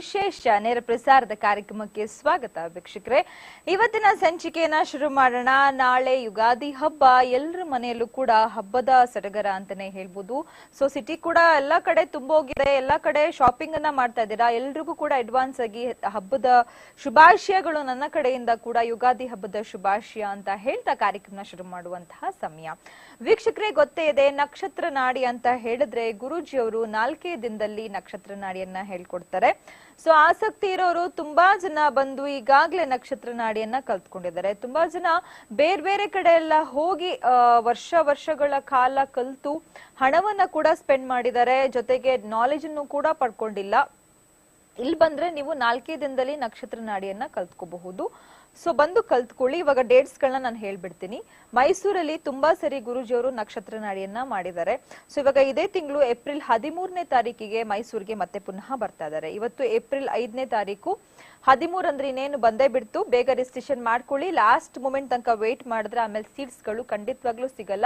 ವಿಶೇಷ ನೇರ ಪ್ರಸಾರದ ಕಾರ್ಯಕ್ರಮಕ್ಕೆ ಸ್ವಾಗತ ವೀಕ್ಷಕರೇ. ಇವತ್ತಿನ ಸಂಚಿಕೆಯನ್ನ ಶುರು ಮಾಡೋಣ. ನಾಳೆ ಯುಗಾದಿ ಹಬ್ಬ, ಎಲ್ಲರ ಮನೆಯಲ್ಲೂ ಕೂಡ ಹಬ್ಬದ ಸಡಗರ ಅಂತಾನೆ ಹೇಳ್ಬೋದು. ಸೊ ಸಿಟಿ ಕೂಡ ಎಲ್ಲಾ ಕಡೆ ತುಂಬೋಗಿದೆ, ಎಲ್ಲಾ ಕಡೆ ಶಾಪಿಂಗ್ ಅನ್ನ ಮಾಡ್ತಾ ಇದ್ದೀರಾ. ಎಲ್ರಿಗೂ ಕೂಡ ಅಡ್ವಾನ್ಸ್ ಆಗಿ ಹಬ್ಬದ ಶುಭಾಶಯಗಳು ನನ್ನ ಕಡೆಯಿಂದ ಕೂಡ. ಯುಗಾದಿ ಹಬ್ಬದ ಶುಭಾಶಯ ಅಂತ ಹೇಳ್ತಾ ಕಾರ್ಯಕ್ರಮ ಶುರು ಮಾಡುವಂತಹ ಸಮಯ. ವೀಕ್ಷಕರೇ, ಗೊತ್ತೇ ಇದೆ, ನಕ್ಷತ್ರ ನಾಡಿ ಅಂತ ಹೇಳಿದ್ರೆ ಗುರೂಜಿಯವರು 4 ದಿನದಲ್ಲಿ ನಕ್ಷತ್ರ ನಾಡಿಯನ್ನ ಹೇಳ್ಕೊಡ್ತಾರೆ. ಸೊ ಆಸಕ್ತಿ ಇರೋರು ತುಂಬಾ ಜನ ಬಂದು ಈಗಾಗ್ಲೇ ನಕ್ಷತ್ರ ನಾಡಿಯನ್ನ ಕಲ್ತ್ಕೊಂಡಿದ್ದಾರೆ. ತುಂಬಾ ಜನ ಬೇರೆ ಬೇರೆ ಕಡೆ ಎಲ್ಲ ಹೋಗಿ ವರ್ಷಗಳ ಕಾಲ ಕಲ್ತು ಹಣವನ್ನ ಕೂಡ ಸ್ಪೆಂಡ್ ಮಾಡಿದ್ದಾರೆ, ಜೊತೆಗೆ ನಾಲೆಜ್ ಅನ್ನು ಕೂಡ ಪಡ್ಕೊಂಡಿಲ್ಲ. ಇಲ್ಲಿ ಬಂದ್ರೆ ನೀವು 4 ದಿನದಲ್ಲಿ ನಕ್ಷತ್ರ ನಾಡಿಯನ್ನ ಕಲ್ತ್ಕೋಬಹುದು. ಸೊ ಬಂದು ಕಲ್ತ್ಕೊಳ್ಳಿ. ಇವಾಗ ಡೇಟ್ಸ್ ಗಳನ್ನ ನಾನು ಹೇಳ್ಬಿಡ್ತೀನಿ. ಮೈಸೂರಲ್ಲಿ ತುಂಬಾ ಸರಿ ಗುರೂಜಿಯವರು ನಕ್ಷತ್ರ ನಾಡಿಯನ್ನ ಮಾಡಿದ್ದಾರೆ. ಸೊ ಇವಾಗ ಇದೇ ತಿಂಗಳು ಏಪ್ರಿಲ್ 13ನೇ ತಾರೀಕಿಗೆ ಮೈಸೂರಿಗೆ ಮತ್ತೆ ಪುನಃ ಬರ್ತಾ ಇದ್ದಾರೆ. ಇವತ್ತು ಏಪ್ರಿಲ್ 5ನೇ ತಾರೀಕು, 13 ಅಂದ್ರೆ ಇನ್ನೇನು ಬಂದೇ ಬಿಡ್ತು. ಬೇಗ ರಿಜಿಸ್ಟ್ರೇಷನ್ ಮಾಡ್ಕೊಳ್ಳಿ. ಲಾಸ್ಟ್ ಮೂಮೆಂಟ್ ತನಕ ವೇಟ್ ಮಾಡಿದ್ರೆ ಆಮೇಲೆ ಸೀಟ್ಸ್ ಗಳು ಖಂಡಿತವಾಗ್ಲೂ ಸಿಗಲ್ಲ.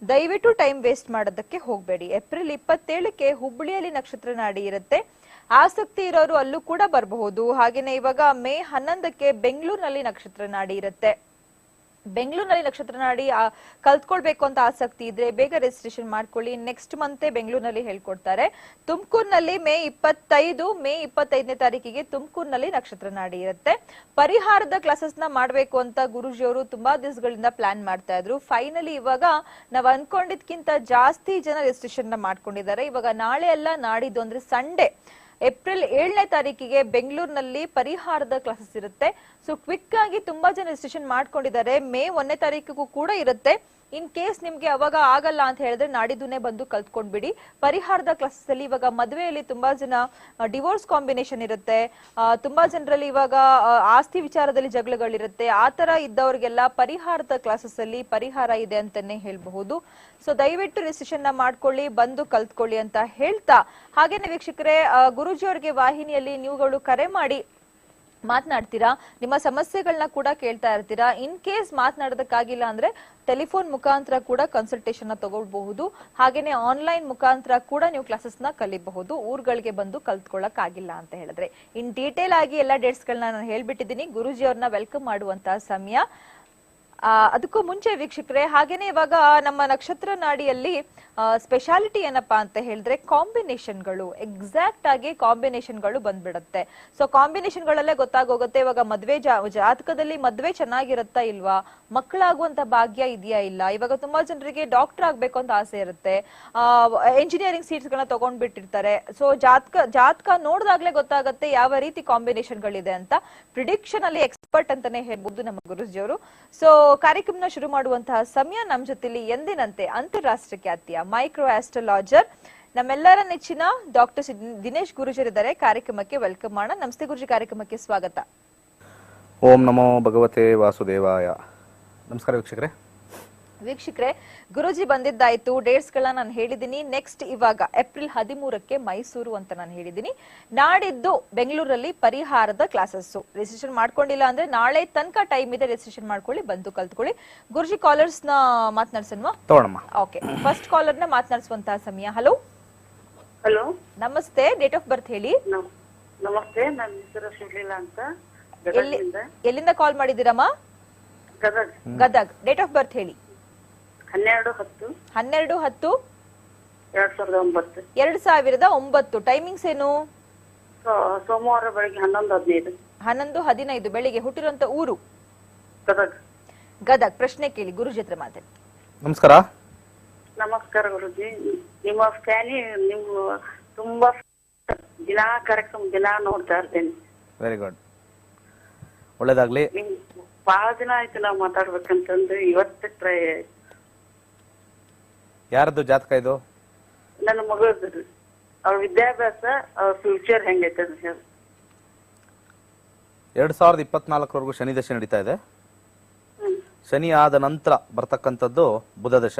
ದಯವಿಟ್ಟು ಟೈಮ್ ವೇಸ್ಟ್ ಮಾಡೋದಕ್ಕೆ ಹೋಗ್ಬೇಡಿ. ಏಪ್ರಿಲ್ 27ಕ್ಕೆ ಹುಬ್ಬಳ್ಳಿಯಲ್ಲಿ ನಕ್ಷತ್ರ ನಾಡಿ ಇರುತ್ತೆ. ಆಸಕ್ತಿ ಇರೋರು ಅಲ್ಲೂ ಕೂಡ ಬರಬಹುದು. ಹಾಗೇನೆ ಇವಾಗ ಮೇ 11ಕ್ಕೆ ಬೆಂಗಳೂರಿನಲ್ಲಿ ನಕ್ಷತ್ರ ನಾಡಿ ಇರುತ್ತೆ. ಬೆಂಗಳೂರಿನಲ್ಲಿ ನಕ್ಷತ್ರ ನಾಡಿ ಕಲ್ತ್ಕೊಳ್ಬೇಕು ಅಂತ ಆಸಕ್ತಿ ಇದ್ರೆ ಬೇಗ ರಿಜಿಸ್ಟ್ರೇಷನ್ ಮಾಡ್ಕೊಳ್ಳಿ. ನೆಕ್ಸ್ಟ್ ಮಂತ್ ಬೆಂಗಳೂರಿನಲ್ಲಿ ಹೇಳ್ಕೊಡ್ತಾರೆ. ತುಮಕೂರಿನಲ್ಲಿ ಮೇ 25ನೇ ತಾರೀಕಿಗೆ ತುಮಕೂರಿನಲ್ಲಿ ನಕ್ಷತ್ರ ನಾಡಿ ಇರುತ್ತೆ. ಪರಿಹಾರದ ಕ್ಲಾಸಸ್ ನ ಮಾಡ್ಬೇಕು ಅಂತ ಗುರೂಜಿಯವರು ತುಂಬಾ ದಿವಸಗಳಿಂದ ಪ್ಲಾನ್ ಮಾಡ್ತಾ ಇದ್ರು. ಫೈನಲಿ ಇವಾಗ ನಾವ್ ಅನ್ಕೊಂಡಿದ್ಕಿಂತ ಜಾಸ್ತಿ ಜನ ರಿಜಿಸ್ಟ್ರೇಷನ್ ನ ಮಾಡ್ಕೊಂಡಿದ್ದಾರೆ. ಇವಾಗ ನಾಳೆ ಅಲ್ಲ, ನಾಡಿದ್ದು ಅಂದ್ರೆ ಸಂಡೇ ಏಪ್ರಿಲ್ 7ನೇ ತಾರೀಕಿಗೆ ಬೆಂಗಳೂರಿನಲ್ಲಿ ಪರಿಹಾರದ ಕ್ಲಾಸಸ್ ಇರುತ್ತೆ. ಸೊ ಕ್ವಿಕ್ ಆಗಿ ತುಂಬಾ ಜನ ರಿಜಿಸ್ಟ್ರೇಷನ್ ಮಾಡ್ಕೊಂಡಿದ್ದಾರೆ. ಮೇ 1ನೇ ತಾರೀಕಿಗೂ ಕೂಡ ಇರುತ್ತೆ. ಇನ್ ಕೇಸ್ ನಿಮ್ಗೆ ಅವಾಗ ಆಗಲ್ಲ ಅಂತ ಹೇಳಿದ್ರೆ ನಾಡಿದ್ದುನೇ ಬಂದು ಕಲ್ತ್ಕೊಂಡ್ಬಿಡಿ. ಪರಿಹಾರದ ಕ್ಲಾಸಸ್ ಅಲ್ಲಿ ಇವಾಗ ಮದುವೆಯಲ್ಲಿ ತುಂಬಾ ಜನ ಡಿವೋರ್ಸ್ ಕಾಂಬಿನೇಷನ್ ಇರುತ್ತೆ. ತುಂಬಾ ಜನರಲ್ಲಿ ಇವಾಗ ಆಸ್ತಿ ವಿಚಾರದಲ್ಲಿ ಜಗಳಗಳಿರುತ್ತೆ. ಆತರ ಇದ್ದವ್ರಿಗೆಲ್ಲ ಪರಿಹಾರದ ಕ್ಲಾಸಸ್ ಅಲ್ಲಿ ಪರಿಹಾರ ಇದೆ ಅಂತಾನೆ ಹೇಳ್ಬಹುದು. ಸೊ ದಯವಿಟ್ಟು ರಿಜಿಸ್ಟ್ರೇಷನ್ ನ ಮಾಡ್ಕೊಳ್ಳಿ, ಬಂದು ಕಲ್ತ್ಕೊಳ್ಳಿ ಅಂತ ಹೇಳ್ತಾ, ಹಾಗೇನೆ ವೀಕ್ಷಕರೇ, ಗುರೂಜಿ ಅವರಿಗೆ ವಾಹಿನಿಯಲ್ಲಿ ನೀವುಗಳು ಕರೆ ಮಾಡಿ ಮಾತನಾಡ್ತೀರಾ, ನಿಮ್ಮ ಸಮಸ್ಯೆಗಳನ್ನ ಕೂಡ ಕೇಳ್ತಾ ಇರ್ತೀರಾ. ಇನ್ ಕೇಸ್ ಮಾತನಾಡೋದಕ್ಕಾಗಿಲ್ಲ ಅಂದ್ರೆ ಟೆಲಿಫೋನ್ ಮುಖಾಂತರ ಕೂಡ ಕನ್ಸಲ್ಟೇಷನ್ ತಗೊಳ್ಬಹುದು. ಹಾಗೇನೆ ಆನ್ಲೈನ್ ಮುಖಾಂತರ ಕೂಡ ನೀವು ಕ್ಲಾಸಸ್ ನ ಕಲಿಬಹುದು, ಊರ್ಗಳಿಗೆ ಬಂದು ಕಲ್ತ್ಕೊಳ್ಳಕ್ ಆಗಿಲ್ಲ ಅಂತ ಹೇಳಿದ್ರೆ. ಇನ್ ಡೀಟೇಲ್ ಆಗಿ ಎಲ್ಲಾ ಡೇಟ್ಸ್ ಗಳನ್ನ ನಾನು ಹೇಳ್ಬಿಟ್ಟಿದ್ದೀನಿ. ಗುರೂಜಿ ಅವ್ರನ್ನ ವೆಲ್ಕಮ್ ಮಾಡುವಂತಹ ಸಮಯ. ಅದಕ್ಕೂ ಮುಂಚೆ ವೀಕ್ಷಕರೇ, ಹಾಗೇನೆ ಇವಾಗ ನಮ್ಮ ನಕ್ಷತ್ರ ನಾಡಿಯಲ್ಲಿ ಸ್ಪೆಷಾಲಿಟಿ ಏನಪ್ಪಾ ಅಂತ ಹೇಳಿದ್ರೆ ಕಾಂಬಿನೇಷನ್ಗಳು, ಎಕ್ಸಾಕ್ಟ್ ಆಗಿ ಕಾಂಬಿನೇಷನ್ಗಳು ಬಂದ್ಬಿಡುತ್ತೆ. ಸೊ ಕಾಂಬಿನೇಷನ್ಗಳಲ್ಲೇ ಗೊತ್ತಾಗೋಗುತ್ತೆ ಇವಾಗ ಮದ್ವೆ ಜಾತಕದಲ್ಲಿ ಮದ್ವೆ ಚೆನ್ನಾಗಿರುತ್ತಾ ಇಲ್ವಾ, ಮಕ್ಕಳಾಗುವಂತ ಭಾಗ್ಯ ಇದೆಯಾ ಇಲ್ಲ. ಇವಾಗ ತುಂಬಾ ಜನರಿಗೆ ಡಾಕ್ಟರ್ ಆಗ್ಬೇಕು ಅಂತ ಆಸೆ ಇರುತ್ತೆ, ಎಂಜಿನಿಯರಿಂಗ್ ಸೀಟ್ಸ್ ಗಳನ್ನ ತಗೊಂಡ್ಬಿಟ್ಟಿರ್ತಾರೆ. ಸೊ ಜಾತಕ ನೋಡಿದಾಗ್ಲೇ ಗೊತ್ತಾಗುತ್ತೆ ಯಾವ ರೀತಿ ಕಾಂಬಿನೇಷನ್ ಗಳಿದೆ ಅಂತ. ಪ್ರಿಡಿಕ್ಷನ್ ಅಲ್ಲಿ ಎಕ್ಸ್ಪರ್ಟ್ ಅಂತಾನೆ ಹೇಳ್ಬಹುದು ನಮ್ಮ ಗುರೂಜಿ ಅವರು. ಸೊ ಕಾರ್ಯಕ್ರಮನ ಶುರು ಮಾಡುವಂತಹ ಸಮಯ. ನಮ್ ಜೊತೆಲಿ ಎಂದಿನಂತೆ ಅಂತಾರಾಷ್ಟ್ರೀಯ ಖ್ಯಾತಿಯ ಮೈಕ್ರೋ ಆಸ್ಟ್ರಾಲಜರ್, ನಮ್ಮೆಲ್ಲರ ನೆಚ್ಚಿನ ಡಾಕ್ಟರ್ ದಿನೇಶ್ ಗುರೂಜಿ ಇದ್ದಾರೆ. ಕಾರ್ಯಕ್ರಮಕ್ಕೆ ವೆಲ್ಕಮ್ ಮಾಡೋಣ. ನಮಸ್ತೆ ಗುರೂಜಿ, ಕಾರ್ಯಕ್ರಮಕ್ಕೆ ಸ್ವಾಗತ. ಓಂ ನಮೋ ಭಗವತೆ ವಾಸುದೇವಾಯ. ನಮಸ್ಕಾರ ವೀಕ್ಷಕರೇ, ಗುರೂಜಿ ಬಂದಿದ್ದಾಯ್ತು. ಡೇಟ್ಸ್ ಗಳನ್ನ ನಾನು ಹೇಳಿದೀನಿ. ನೆಕ್ಸ್ಟ್ ಇವಾಗ ಏಪ್ರಿಲ್ 13ಕ್ಕೆ ಮೈಸೂರು ಅಂತ ನಾನು ಹೇಳಿದೀನಿ. ನಾಡಿದ್ದು ಬೆಂಗಳೂರಲ್ಲಿ ಪರಿಹಾರದ ಕ್ಲಾಸಸ್. ರಿಜಿಸ್ಟ್ರೇಷನ್ ಮಾಡ್ಕೊಂಡಿಲ್ಲ ಅಂದ್ರೆ ನಾಳೆ ತನಕ ಟೈಮ್ ಇದೆ, ರಿಜಿಸ್ಟ್ರೇಷನ್ ಮಾಡ್ಕೊಳ್ಳಿ, ಬಂದು ಕಲ್ತ್ಕೊಳ್ಳಿ. ಗುರೂಜಿ ಕಾಲರ್ಸ್ ನ ಮಾತನಾಡ್ಸನ್ವಾ? ಓಕೆ, ಫಸ್ಟ್ ಕಾಲರ್ ನ ಮಾತನಾಡಿಸುವಂತಹ ಸಮಯ. ಹಲೋ ಹಲೋ, ನಮಸ್ತೆ. ಡೇಟ್ ಆಫ್ ಬರ್ತ್ ಹೇಳಿ. ನಮಸ್ತೆ, ನನ್ನ ಹೆಸರು ಸುಶೀಲಾ ಅಂತ. ಎಲ್ಲಿಂದ ಕಾಲ್ ಮಾಡಿದ್ದೀರಮ್ಮ? ಗದಗ್. ಡೇಟ್ ಆಫ್ ಬರ್ತ್ ಹೇಳಿ. 12/10/2009. 2009. ಟೈಮಿಂಗ್ಸ್ ಏನು? ಸೋಮವಾರ ಬೆಳಿಗ್ಗೆ 11:15. 11:15 ಬೆಳಿಗ್ಗೆ. ಹುಟ್ಟಿರುವಂತ ಊರು? ಗದಗ್. ಪ್ರಶ್ನೆ ಕೇಳಿ, ಗುರುಜಿ ಹತ್ರ ಮಾತಾಡಿ. ನಮಸ್ಕಾರ ಗುರುಜಿ, ನಿಮ್ಮ ಫ್ಯಾನಿ. ನಿಮ್ಮ ತುಂಬಾ ದಿನಾ ಕಾರ್ಯಕ್ರಮ ದಿನಾ ನೋಡ್ತಾ ಇರ್ತೇನೆ. ವೆರಿ ಗುಡ್, ಒಳ್ಳೇದಾಗ್ಲಿ. ಬಹಳ ದಿನ ಆಯ್ತು ನಾವು ಮಾತಾಡ್ಬೇಕಂತಂದು. ಇವತ್ತು ಟ್ರೈ. ಯಾರದ್ದು ಜಾತಕ ಇದು? ನನ್ನ ಮಗಳದ್ದು. ಅವ್ರ ವಿದ್ಯಾಭ್ಯಾಸ, ಅವ್ರ ಫ್ಯೂಚರ್ ಹೆಂಗೈತೆ ಅಂತ ಹೇಳಿ. 2024 ಶನಿ ದಶೆ ನಡೀತಾ ಇದೆ. ಶನಿ ಆದ ನಂತರ ಬರ್ತಕ್ಕಂಥದ್ದು ಬುಧ ದಶ.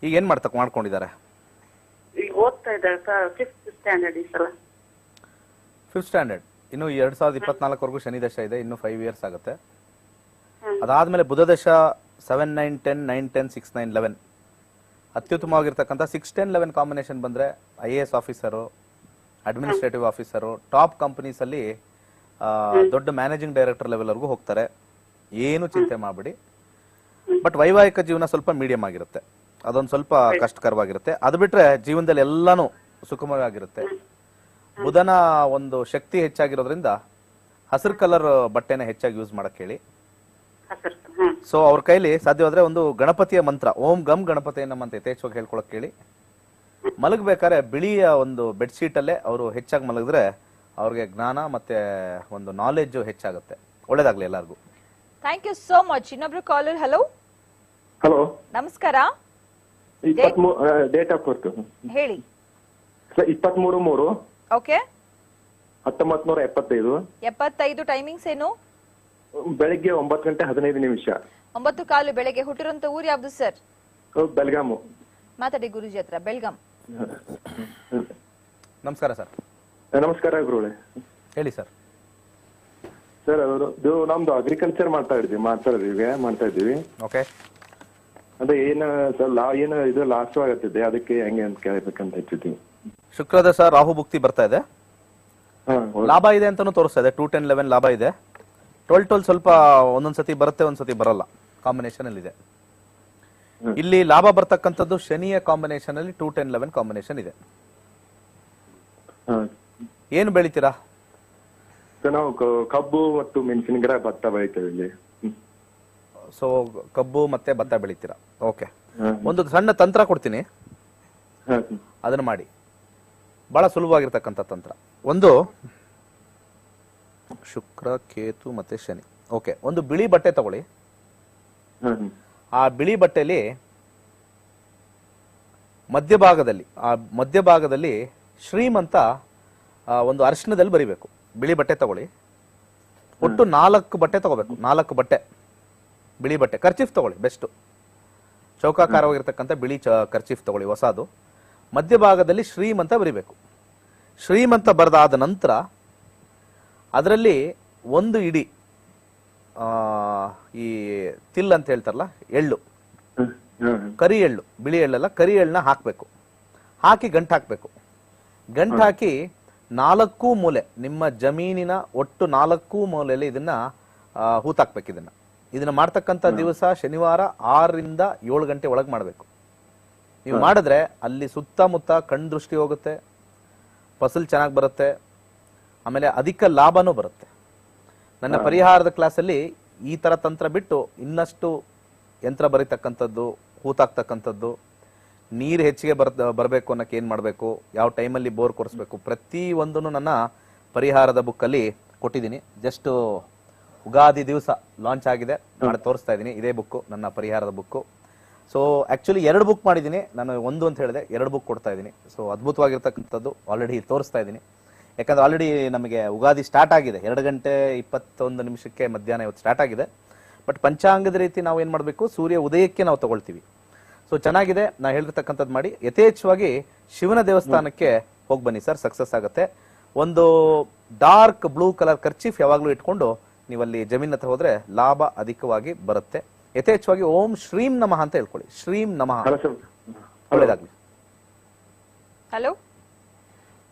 ಈಗ ಏನ್ ಮಾಡ್ಕೊಂಡಿದ್ದಾರೆ? ಈಗ ಓದ್ತಾ ಇದ್ದಾರೆ ಸರ್, 5th ಸ್ಟ್ಯಾಂಡರ್ಡ್ ಈ ಸಲ. 5th standard. ಇನ್ನು 2024 ಶನಿ ದಶ ಇದೆ, ಇನ್ನು 5 ಇಯರ್ಸ್ ಆಗುತ್ತೆ. ಅದಾದ್ಮೇಲೆ ಬುಧ ದಶ 7, 9, 10, 9, 10, 6, 9, 11 ಅತ್ಯುತ್ತಮವಾಗಿರ್ತಕ್ಕಂಥ 6, 10, 11 ಕಾಂಬಿನೇಷನ್ ಬಂದ್ರೆ IAS officer, administrative officer, top companies ಅಲ್ಲಿ ದೊಡ್ಡ ಮ್ಯಾನೇಜಿಂಗ್ ಡೈರೆಕ್ಟರ್ ಲೆವೆಲ್ವರೆಗೂ ಹೋಗ್ತಾರೆ. ಏನು ಚಿಂತೆ ಮಾಡಬೇಡಿ. ಬಟ್ ವೈವಾಹಿಕ ಜೀವನ ಸ್ವಲ್ಪ ಮೀಡಿಯಂ ಆಗಿರುತ್ತೆ, ಅದೊಂದು ಸ್ವಲ್ಪ ಕಷ್ಟಕರವಾಗಿರುತ್ತೆ. ಅದು ಬಿಟ್ರೆ ಜೀವನದಲ್ಲಿ ಎಲ್ಲಾನು ಸುಖಮವಾಗಿರುತ್ತೆ. ಬುಧನ ಒಂದು ಶಕ್ತಿ ಹೆಚ್ಚಾಗಿರೋದ್ರಿಂದ ಹಸಿರು ಕಲರ್ ಬಟ್ಟೆನ ಹೆಚ್ಚಾಗಿ ಯೂಸ್ ಮಾಡಕ್ ಹೇಳಿ. ಸೊ ಅವ್ರ ಕೈಲಿ ಸಾಧ್ಯವಾದ್ರೆ ಒಂದು ಗಣಪತಿಯ ಮಂತ್ರ, ಓಂ ಗಮ್ ಗಣಪತಿಯ ನಮ ಅಂತ ಯಥೇಚ್ಛವಾಗಿ ಹೇಳ್ಕೊಳಕ್ ಹೇಳಿ. ಮಲಗಬೇಕಾದ್ರೆ ಬಿಳಿಯ ಒಂದು ಬೆಡ್ಶೀಟ್ ಅಲ್ಲೇ ಅವರು ಹೆಚ್ಚಾಗಿ ಮಲಗಿದ್ರೆ ಅವ್ರಿಗೆ ಜ್ಞಾನ ಮತ್ತೆ ಒಂದು ನಾಲೆಡ್ಜ್ ಹೆಚ್ಚಾಗುತ್ತೆ. ಒಳ್ಳೇದಾಗ್ಲಿ ಎಲ್ಲರಿಗೂ. Thank you so much. ಇನ್ನೊಬ್ರು ಕಾಲರ್. ಹಲೋ ಹಲೋ, ನಮಸ್ಕಾರ. ಡೇಟ್ ಆಫ್ ಬರ್ತ್ ಹೇಳಿ. 23/3 ಓಕೆ. 1975. 75. ಟೈಮಿಂಗ್ಸ್ ಏನು? ಬೆಳಿಗ್ಗೆ 9:15. 9:15 ಬೆಳಗ್ಗೆ. ಹುಟ್ಟಿರುವಂತ ಊರು ಯಾವ್ದು ಸರ್? ಬೆಲ್ಗಾಮು. ಮಾತಾಡಿ ಗುರುಜಿ ಹತ್ರ. ಬೆಲ್ಗಾಮ್. ನಮಸ್ಕಾರ ಸರ್. ನಮಸ್ಕಾರ ಗುರುಗಳೇ. ಹೇಳಿ ಸರ್. ಸರ್ ಇದು ನಮ್ದು ಅಗ್ರಿಕಲ್ಚರ್ ಮಾಡ್ತಾ ಇದ್ದೀವಿ. ಓಕೆ. ಅದೇ ಏನು ಸರ್ ಏನು ಇದು ಲಾಸ್ಟ್ ಆಗತ್ತಿದೆ, ಅದಕ್ಕೆ ಹೆಂಗೆ ಅಂತ ಕೇಳಬೇಕಂತ ಇಟ್ಟಿದ್ದೀವಿ. ಶುಕ್ರದಶ ರಾಹು ಭುಕ್ತಿ ಬರ್ತಾ ಇದೆ. ಲಾಭ ಇದೆ ಅಂತಾನು ತೋರಿಸ್ತಾ ಇದೆ. 2-10-11 ಲಾಭ ಇದೆ. 12 ಸ್ವಲ್ಪ ಒಂದೊಂದ್ಸತಿ ಬರುತ್ತೆ, ಒಂದ್ಸತಿ ಬರಲ್ಲ. ಕಾಂಬಿನೇಷನ್ ಅಲ್ಲಿ ಇದೆ. ಇಲ್ಲಿ ಲಾಭ ಬರ್ತಕ್ಕಂಥದ್ದು ಶನಿಯ ಕಾಂಬಿನೇಷನ್ ಅಲ್ಲಿ 2-10-11 ಕಾಂಬಿನೇಷನ್ ಇದೆ. ಏನು ಬೆಳಿತೀರಾ? ನಾವು ಕಬ್ಬು ಮತ್ತು ಮೆಣಸಿನ ಗಿಡ, ಭತ್ತ ಬೆಳಿತೇವೆ ಇಲ್ಲಿ. ಸೊ ಕಬ್ಬು ಮತ್ತೆ ಭತ್ತ ಬೆಳಿತೀರಾ. ಓಕೆ. ಒಂದು ಸಣ್ಣ ತಂತ್ರ ಕೊಡ್ತೀನಿ, ಅದನ್ನ ಮಾಡಿ. ಬಹಳ ಸುಲಭವಾಗಿರ್ತಕ್ಕಂಥ ತಂತ್ರ. ಒಂದು ಶುಕ್ರ, ಕೇತು ಮತ್ತೆ ಶನಿ. ಓಕೆ. ಒಂದು ಬಿಳಿ ಬಟ್ಟೆ ತಗೊಳ್ಳಿ. ಆ ಬಿಳಿ ಬಟ್ಟೆಯಲ್ಲಿ ಮಧ್ಯಭಾಗದಲ್ಲಿ ಶ್ರೀಮಂತ ಒಂದು ಅರಿಶಿನದಲ್ಲಿ ಬರಿಬೇಕು. ಬಿಳಿ ಬಟ್ಟೆ ತಗೊಳ್ಳಿ. ಒಟ್ಟು 4 ಬಟ್ಟೆ ತಗೋಬೇಕು. 4 ಬಟ್ಟೆ ಬಿಳಿ ಬಟ್ಟೆ. ಕರ್ಚೀಫ್ ತಗೊಳ್ಳಿ, ಬೆಸ್ಟ್. ಚೌಕಾಕಾರವಾಗಿರ್ತಕ್ಕಂಥ ಬಿಳಿ ಕರ್ಚೀಫ್ ತಗೊಳ್ಳಿ, ಹೊಸದು. ಮಧ್ಯಭಾಗದಲ್ಲಿ ಶ್ರೀಮಂತ ಬರಿಬೇಕು. ಶ್ರೀಮಂತ ಬರೆದಾದ ನಂತರ ಅದರಲ್ಲಿ 1 ಇಡಿ ಈ ತಿಲ್ ಅಂತ ಹೇಳ್ತಾರಲ್ಲ, ಎಳ್ಳು, ಕರಿ ಎಳ್ಳು, ಬಿಳಿ ಎಳ್ಳಲ್ಲ, ಕರಿ ಎಳ್ಳನ್ನ ಹಾಕ್ಬೇಕು. ಹಾಕಿ ಗಂಟು ಹಾಕ್ಬೇಕು. ಗಂಟು ಹಾಕಿ 4 ಮೂಲೆ, ನಿಮ್ಮ ಜಮೀನಿನ ಒಟ್ಟು 4 ಮೂಲೆಯಲ್ಲಿ ಇದನ್ನ ಹೂತಾಕ್ಬೇಕು. ಇದನ್ನ ಮಾಡ್ತಕ್ಕಂಥ ದಿವಸ ಶನಿವಾರ 6ರಿಂದ 7 ಗಂಟೆ ಒಳಗೆ ಮಾಡಬೇಕು. ನೀವು ಮಾಡಿದ್ರೆ ಅಲ್ಲಿ ಸುತ್ತಮುತ್ತ ಕಣ್ ದೃಷ್ಟಿ ಹೋಗುತ್ತೆ, ಫಸಲ್ ಚೆನ್ನಾಗಿ ಬರುತ್ತೆ, ಆಮೇಲೆ ಅಧಿಕ ಲಾಭನೂ ಬರುತ್ತೆ. ನನ್ನ ಪರಿಹಾರದ ಕ್ಲಾಸಲ್ಲಿ ಈ ತರ ತಂತ್ರ ಬಿಟ್ಟು ಇನ್ನಷ್ಟು ಯಂತ್ರ ಬರೀತಕ್ಕಂಥದ್ದು, ಹೂತಾಕ್ತಕ್ಕಂಥದ್ದು, ನೀರು ಹೆಚ್ಚಿಗೆ ಬರಬೇಕು ಅನ್ನಕ್ಕೆ ಏನ್ ಮಾಡಬೇಕು, ಯಾವ ಟೈಮಲ್ಲಿ ಬೋರ್ ಕೊರಿಸ್ಬೇಕು, ಪ್ರತಿ ಒಂದನ್ನು ನನ್ನ ಪರಿಹಾರದ ಬುಕ್ಕಲ್ಲಿ ಕೊಟ್ಟಿದ್ದೀನಿ. ಜಸ್ಟ್ ಉಗಾದಿ ದಿವಸ ಲಾಂಚ್ ಆಗಿದೆ, ನಾಳೆ ತೋರಿಸ್ತಾ ಇದ್ದೀನಿ. ಇದೇ ಬುಕ್ಕು, ನನ್ನ ಪರಿಹಾರದ ಬುಕ್ಕು. ಸೊ ಆಕ್ಚುಲಿ 2 ಬುಕ್ ಮಾಡಿದ್ದೀನಿ ನಾನು. 1 ಅಂತ ಹೇಳಿದೆ, 2 ಬುಕ್ ಕೊಡ್ತಾ ಇದ್ದೀನಿ. ಸೊ ಅದ್ಭುತವಾಗಿರ್ತಕ್ಕಂಥದ್ದು ಆಲ್ರೆಡಿ ತೋರಿಸ್ತಾ ಇದ್ದೀನಿ. ಯಾಕಂದ್ರೆ ಆಲ್ರೆಡಿ ನಮಗೆ ಉಗಾದಿ ಸ್ಟಾರ್ಟ್ ಆಗಿದೆ. 2:21 ಮಧ್ಯಾಹ್ನ ಇವತ್ತು ಸ್ಟಾರ್ಟ್ ಆಗಿದೆ. ಬಟ್ ಪಂಚಾಂಗದ ರೀತಿ ನಾವು ಏನ್ ಮಾಡಬೇಕು, ಸೂರ್ಯ ಉದಯಕ್ಕೆ ನಾವು ತಗೊಳ್ತೀವಿ. ಸೊ ಚೆನ್ನಾಗಿದೆ. ನಾ ಹೇಳಿರ್ತಕ್ಕಂಥದ್ದು ಮಾಡಿ. ಯಥೇಚ್ಛವಾಗಿ ಶಿವನ ದೇವಸ್ಥಾನಕ್ಕೆ ಹೋಗಿ ಬನ್ನಿ ಸರ್, ಸಕ್ಸಸ್ ಆಗುತ್ತೆ. ಒಂದು ಡಾರ್ಕ್ ಬ್ಲೂ ಕಲರ್ ಕರ್ಚೀಫ್ ಯಾವಾಗ್ಲೂ ಇಟ್ಕೊಂಡು ನೀವಲ್ಲಿ ಜಮೀನ್ ಹತ್ರ ಹೋದ್ರೆ ಲಾಭ ಅಧಿಕವಾಗಿ ಬರುತ್ತೆ. ಯಥೇಚ್ಛವಾಗಿ ಓಂ ಶ್ರೀಂ ನಮಃ ಅಂತ ಹೇಳ್ಕೊಳ್ಳಿ. ಶ್ರೀಂ ನಮಃ. ಒಳ್ಳೇದಾಗ್ಲಿ. ಹಲೋ.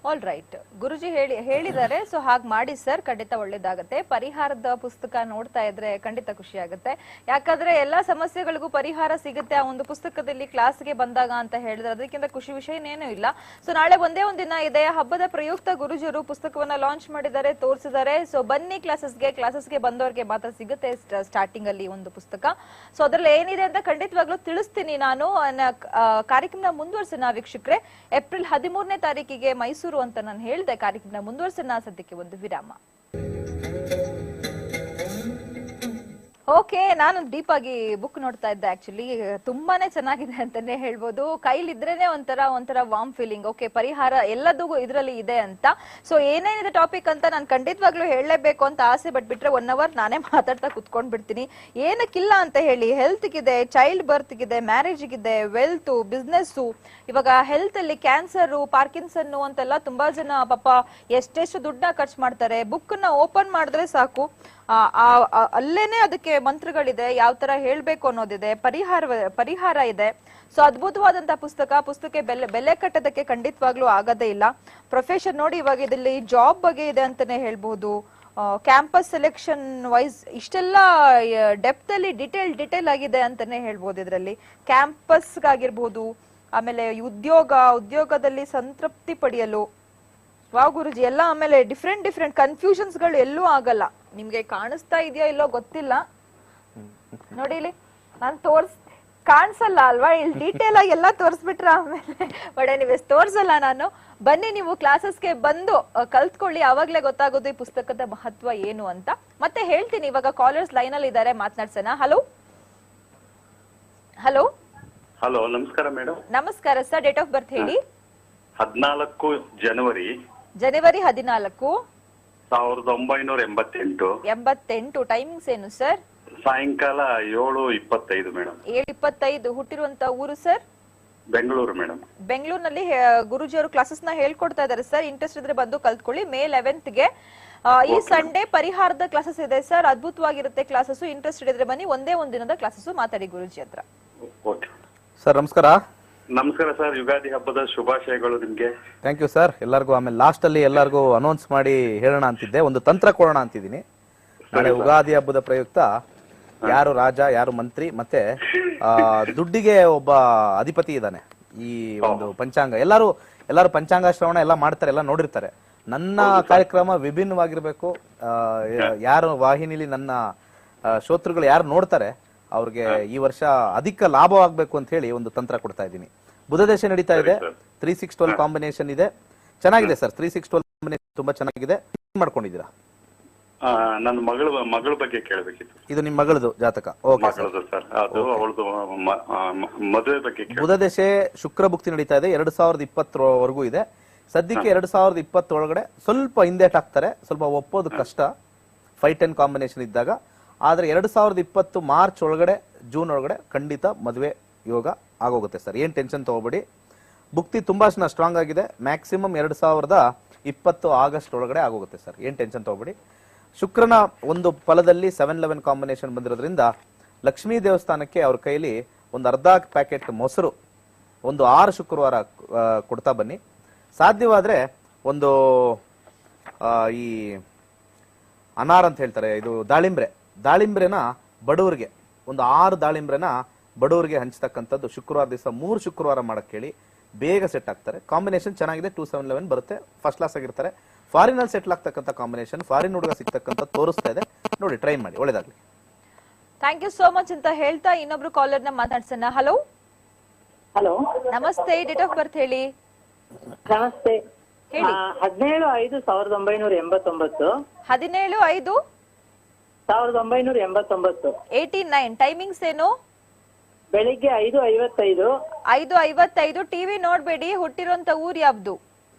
All right. ಗುರುಜಿ ಹೇಳಿದ್ದಾರೆ. ಸೊ ಹಾಗೆ ಮಾಡಿ ಸರ್, ಖಂಡಿತ ಒಳ್ಳೇದಾಗತ್ತೆ. ಪರಿಹಾರದ ಪುಸ್ತಕ ನೋಡ್ತಾ ಇದ್ರೆ ಖಂಡಿತ ಖುಷಿ ಆಗುತ್ತೆ. ಯಾಕಂದ್ರೆ ಎಲ್ಲಾ ಸಮಸ್ಯೆಗಳಿಗೂ ಪರಿಹಾರ ಸಿಗುತ್ತೆ ಆ ಒಂದು ಪುಸ್ತಕದಲ್ಲಿ ಕ್ಲಾಸ್ಗೆ ಬಂದಾಗ ಅಂತ ಹೇಳಿದ್ರೆ ಅದಕ್ಕಿಂತ ಖುಷಿ ವಿಷಯ ಏನೇನು ಇಲ್ಲ. ಸೊ ನಾಳೆ ಒಂದೇ ಒಂದ್ ದಿನ ಇದೆ. ಹಬ್ಬದ ಪ್ರಯುಕ್ತ ಗುರುಜಿಯವರು ಪುಸ್ತಕವನ್ನ ಲಾಂಚ್ ಮಾಡಿದ್ದಾರೆ, ತೋರಿಸಿದ್ದಾರೆ. ಸೊ ಬನ್ನಿ ಕ್ಲಾಸಸ್ಗೆ ಬಂದವರಿಗೆ ಮಾತ್ರ ಸಿಗುತ್ತೆ ಸ್ಟಾರ್ಟಿಂಗ್ ಅಲ್ಲಿ ಒಂದು ಪುಸ್ತಕ. ಸೊ ಅದ್ರಲ್ಲಿ ಏನಿದೆ ಅಂತ ಖಂಡಿತವಾಗ್ಲೂ ತಿಳಿಸ್ತೀನಿ ನಾನು. ಕಾರ್ಯಕ್ರಮ ಮುಂದುವರ್ಸೋಣ ವೀಕ್ಷಕರೇ. ಏಪ್ರಿಲ್ 13ನೇ ತಾರೀಕಿಗೆ ಮೈಸೂರು ಅಂತ ನಾನು ಹೇಳಿದೆ. ಕಾರ್ಯಕ್ರಮ ಮುಂದುವರ್ಸೋಣ. ಸದ್ಯಕ್ಕೆ ಒಂದು ವಿರಾಮ. ಓಕೆ. ನಾನು ಡೀಪ್ ಆಗಿ ಬುಕ್ ನೋಡ್ತಾ ಇದ್ದೆ. ಆಕ್ಚುಲಿ ತುಂಬಾನೇ ಚೆನ್ನಾಗಿದೆ ಅಂತಾನೆ ಹೇಳ್ಬೋದು. ಕೈಲಿದ್ರೇನೆ ಒಂಥರ ವಾರ್ಮ್ ಫೀಲಿಂಗ್. ಓಕೆ, ಪರಿಹಾರ ಎಲ್ಲದೂ ಇದರಲ್ಲಿ ಇದೆ ಅಂತ. ಸೊ ಏನೇನಿದೆ ಟಾಪಿಕ್ ಅಂತ ನಾನು ಖಂಡಿತವಾಗ್ಲೂ ಹೇಳಲೇಬೇಕು ಅಂತ ಆಸೆ ಬಿಟ್ರೆ 1 ಅವರ್ ನಾನೇ ಮಾತಾಡ್ತಾ ಕುತ್ಕೊಂಡ್ ಬಿಡ್ತೀನಿ. ಏನಕ್ಕಿಲ್ಲ ಅಂತ ಹೇಳಿ, ಹೆಲ್ತ್ಗಿದೆ, ಚೈಲ್ಡ್ ಬರ್ತ್ಗಿದೆ, ಮ್ಯಾರೇಜ್ಗಿದೆ, ವೆಲ್ತ್, ಬಿಸ್ನೆಸ್, ಇವಾಗ ಹೆಲ್ತ್ ಅಲ್ಲಿ ಕ್ಯಾನ್ಸರ್, ಪಾರ್ಕಿನ್ಸನ್ ಅಂತೆಲ್ಲ ತುಂಬಾ ಜನ ಪಾಪ ಎಷ್ಟೆಷ್ಟು ದುಡ್ಡನ್ನ ಖರ್ಚು ಮಾಡ್ತಾರೆ. ಬುಕ್ ನ ಓಪನ್ ಮಾಡಿದ್ರೆ ಸಾಕು ಅಲ್ಲೇನೆ ಅದಕ್ಕೆ ಮಂತ್ರಗಳಿದೆ, ಯಾವ ತರ ಹೇಳ್ಬೇಕು ಅನ್ನೋದಿದೆ, ಪರಿಹಾರ ಇದೆ. ಸೊ ಅದ್ಭುತವಾದಂತಹ ಪುಸ್ತಕ ಬೆಲೆ ಕಟ್ಟೋದಕ್ಕೆ ಖಂಡಿತವಾಗ್ಲೂ ಆಗದೇ ಇಲ್ಲ. ಪ್ರೊಫೆಷನ್ ನೋಡಿ, ಇವಾಗ ಇದರಲ್ಲಿ ಜಾಬ್ ಬಗ್ಗೆ ಇದೆ ಅಂತಾನೆ ಹೇಳ್ಬಹುದು. ಕ್ಯಾಂಪಸ್ ಸೆಲೆಕ್ಷನ್ ವೈಸ್ ಇಷ್ಟೆಲ್ಲ ಡೆಪ್ತ್ ಅಲ್ಲಿ ಡಿಟೇಲ್ ಆಗಿದೆ ಅಂತಾನೆ ಹೇಳ್ಬಹುದು. ಇದರಲ್ಲಿ ಕ್ಯಾಂಪಸ್ ಆಗಿರ್ಬಹುದು, ಆಮೇಲೆ ಉದ್ಯೋಗದಲ್ಲಿ ಸಂತೃಪ್ತಿ ಪಡೆಯಲು, ವಾವ್ ಗುರುಜಿ ಎಲ್ಲ, ಆಮೇಲೆ ಡಿಫ್ರೆಂಟ್ ಕನ್ಫ್ಯೂಷನ್ಸ್ ಗಳು ಎಲ್ಲೂ ಆಗಲ್ಲ. ನಿಮ್ಗೆ ಕಾಣಿಸ್ತಾ ಇದೆಯೋ ಇಲ್ಲೋ ಗೊತ್ತಿಲ್ಲ, ನೋಡಿ ಇಲ್ಲಿ ನಾನು ಕಾಣಿಸಲ್ಲ ಅಲ್ವಾ, ಇಲ್ಲಿ ಡೀಟೇಲ್ ಆಗಿ ಎಲ್ಲ ತೋರಿಸ್ಬಿಟ್ರ ಆಮೇಲೆ ಬಟ್ ಎನಿವೇಸ್ ತೋರ್ಸಲ್ಲ ನಾನು. ಬನ್ನಿ ನೀವು ಕ್ಲಾಸಸ್ಗೆ ಬಂದು ಕಲ್ತ್ಕೊಳ್ಳಿ, ಅವಾಗ್ಲೇ ಗೊತ್ತಾಗೋದು ಈ ಪುಸ್ತಕದ ಮಹತ್ವ ಏನು ಅಂತ. ಮತ್ತೆ ಹೇಳ್ತೀನಿ, ಇವಾಗ ಕಾಲರ್ಸ್ ಲೈನ್ ಅಲ್ಲಿ ಇದ್ದಾರೆ, ಮಾತನಾಡ್ಸೋಣ. ಹಲೋ ಹಲೋ ಹಲೋ, ನಮಸ್ಕಾರ ಮೇಡಮ್. ನಮಸ್ಕಾರ ಸರ್, ಡೇಟ್ ಆಫ್ ಬರ್ತ್ ಹೇಳಿ. 14 ಜನವರಿ 14 1988. ಟೈಮಿಂಗ್ಸ್ ಏನು ಸರ್? ಸಾಯಂಕಾಲ 7:25 ಮೇಡಮ್. 7:25. ಹುಟ್ಟಿರುವಂತ ಊರು ಸರ್? ಬೆಂಗಳೂರು ಮೇಡಮ್. ಬೆಂಗಳೂರಿನಲ್ಲಿ ಗುರುಜಿ ಅವರು ಕ್ಲಾಸಸ್ ನ ಹೇಳ್ಕೊಡ್ತಾ ಇದಾರೆ ಸರ್. ಇಂಟ್ರೆಸ್ಟ್ ಇದ್ರೆ ಬಂದು ಕಲ್ತ್ಕೊಳ್ಳಿ. May 11th ಗೆ ಈ ಸಂಡೇ ಪರಿಹಾರದ ಕ್ಲಾಸಸ್ ಇದೆ ಸರ್, ಅದ್ಭುತವಾಗಿರುತ್ತೆ ಕ್ಲಾಸಸ್. ಇಂಟ್ರೆಸ್ಟ್ ಇದ್ರೆ ಬನ್ನಿ, ಒಂದೇ ಒಂದ್ ದಿನದ ಕ್ಲಾಸಸ್. ಮಾತಾಡಿ ಗುರುಜಿ ಹತ್ರ. ಸರ್ ನಮಸ್ಕಾರ. ನಮಸ್ಕಾರ ಸರ್, ಯುಗಾದಿ ಹಬ್ಬದ ಶುಭಾಶಯಗಳು ನಿಮ್ಗೆ. Thank you sir. ಎಲ್ಲರಿಗೂ ಆಮೇಲೆ ಲಾಸ್ಟ್ ಅಲ್ಲಿ ಎಲ್ಲರಿಗೂ ಅನೌನ್ಸ್ ಮಾಡಿ ಹೇಳೋಣ ಅಂತಿದ್ದೆ, ಒಂದು ತಂತ್ರ ಕೊಡೋಣ ಅಂತಿದ್ದೀನಿ. ನಾಳೆ ಯುಗಾದಿ ಹಬ್ಬದ ಪ್ರಯುಕ್ತ ಯಾರು ರಾಜ, ಯಾರು ಮಂತ್ರಿ, ಮತ್ತೆ ದುಡ್ಡಿಗೆ ಒಬ್ಬ ಅಧಿಪತಿ ಇದ್ದಾನೆ. ಈ ಒಂದು ಪಂಚಾಂಗ ಎಲ್ಲರೂ ಪಂಚಾಂಗ ಶ್ರವಣ ಎಲ್ಲ ಮಾಡ್ತಾರೆ, ಎಲ್ಲ ನೋಡಿರ್ತಾರೆ. ನನ್ನ ಕಾರ್ಯಕ್ರಮ ವಿಭಿನ್ನವಾಗಿರ್ಬೇಕು. ಯಾರು ವಾಹಿನಿಲಿ ನನ್ನ ಶ್ರೋತೃಗಳು ಯಾರು ನೋಡ್ತಾರೆ ಅವ್ರಿಗೆ ಈ ವರ್ಷ ಅಧಿಕ ಲಾಭವಾಗಬೇಕು ಅಂತ ಹೇಳಿ ಒಂದು ತಂತ್ರ ಕೊಡ್ತಾ ಇದ್ದೀನಿ. ಬುಧ ದೇಶ ನಡೀತಾ ಇದೆ, 3-6-12 ಕಾಂಬಿನೇಷನ್ ಇದೆ, ಚೆನ್ನಾಗಿದೆ ಸರ್. 3-6-12 ಕಾಂಬಿನೇಷನ್ ತುಂಬಾ ಚೆನ್ನಾಗಿದೆ. ಏನ್ ಮಾಡ್ಕೊಂಡಿದ್ದೀರಾ? ನನ್ನ ಮಗಳ ಬಗ್ಗೆ ಕೇಳಬೇಕಿತ್ತು. ಇದು ನಿಮ್ಮ ಮಗಳದು ಜಾತಕ? Okay sir. ಮದುವೆ ಬಗ್ಗೆ. ಬುಧ ದೇಶ ಶುಕ್ರ ಭುಕ್ತಿ ನಡೀತಾ ಇದೆ, 2020 ವರೆಗೂ ಇದೆ. ಸದ್ಯಕ್ಕೆ 2020 ಒಳಗಡೆ ಸ್ವಲ್ಪ ಹಿಂದೇಟಾಗ್ತಾರೆ, ಸ್ವಲ್ಪ ಒಪ್ಪೋದು ಕಷ್ಟ 5-10 ಕಾಂಬಿನೇಷನ್ ಇದ್ದಾಗ. ಆದ್ರೆ 2020 ಮಾರ್ಚ್ ಒಳಗಡೆ, ಜೂನ್ ಒಳಗಡೆ ಖಂಡಿತ ಮದುವೆ ಯೋಗ ಆಗೋಗುತ್ತೆ ಸರ್. ಏನ್ ಟೆನ್ಷನ್ ತಗೋಬೇಡಿ. ಭುಕ್ತಿ ತುಂಬಾ ಸ್ಟ್ರಾಂಗ್ ಆಗಿದೆ. ಮ್ಯಾಕ್ಸಿಮಮ್ 2020 ಆಗಸ್ಟ್ ಒಳಗಡೆ ಆಗೋಗುತ್ತೆ ಸರ್. ಏನ್ ಟೆನ್ಷನ್ ತಗೋಬೇಡಿ. ಶುಕ್ರನ ಒಂದು ಫಲದಲ್ಲಿ 7-11 ಕಾಂಬಿನೇಷನ್ ಬಂದಿರೋದ್ರಿಂದ ಲಕ್ಷ್ಮೀ ದೇವಸ್ಥಾನಕ್ಕೆ ಅವ್ರ ಕೈಲಿ ಒಂದು ಅರ್ಧ ಪ್ಯಾಕೆಟ್ ಮೊಸರು ಒಂದು 6 ಶುಕ್ರವಾರ ಕೊಡ್ತಾ ಬನ್ನಿ. ಸಾಧ್ಯವಾದ್ರೆ ಒಂದು ಈ ಅನಾರ್ ಅಂತ ಹೇಳ್ತಾರೆ, ಇದು ದಾಳಿಂಬ್ರೆನ ಬಡವರಿಗೆ ಒಂದು 6 ದಾಳಿಂಬ್ರೆನ ಬಡವರಿಗೆ ಹಂಚತಕ್ಕಂಥದ್ದು ಶುಕ್ರವಾರ ದಿವಸ 3 ಶುಕ್ರವಾರ ಮಾಡಕ್ಕೆ ಹೇಳಿ. ಬೇಗ ಸೆಟ್ ಆಗ್ತಾರೆ. ಕಾಂಬಿನೇಷನ್ ಚೆನ್ನಾಗಿದೆ. 2-7-11 ಬರುತ್ತೆ. ಫಸ್ಟ್ ಕ್ಲಾಸ್ ಆಗಿರ್ತಾರೆ. ಫಾರಿನ್ ಅಲ್ಲಿ ಸೆಟ್ಲ್ ಆಗ್ತಕ್ಕಂಥ ಕಾಂಬಿನೇಷನ್, ಫಾರಿನ್ ಹುಡುಗ ಸಿಗ್ತಕ್ಕಂಥ ತೋರಿಸ್ತಾ ಇದೆ. ನೋಡಿ, ಟ್ರೈ ಮಾಡಿ, ಒಳ್ಳೇದಾಗ್ಲಿ. ಥ್ಯಾಂಕ್ ಯು ಸೋ ಮಚ್ ಅಂತ ಹೇಳ್ತಾ ಇನ್ನೊಬ್ರು ಕಾಲರ್ ನ ಮಾತಾಡ್ಸೋಣ. ಹಲೋ ಹಲೋ, ನಮಸ್ತೆ, ಡೇಟ್ ಆಫ್ ಬರ್ತ್ ಹೇಳಿ. ನಮಸ್ತೆ. ಹೇಳಿ. 17/5/1989. 17/5/1989. 89. ಟೈಮಿಂಗ್ಸ್ ಏನು? ಬೆಳಿಗ್ಗೆ 5:55. 5:55. ಟಿವಿ ನೋಡ್ಬೇಡಿ. ಹುಟ್ಟಿರುವಂತ ಊರ್ ಯಾವ್ದು?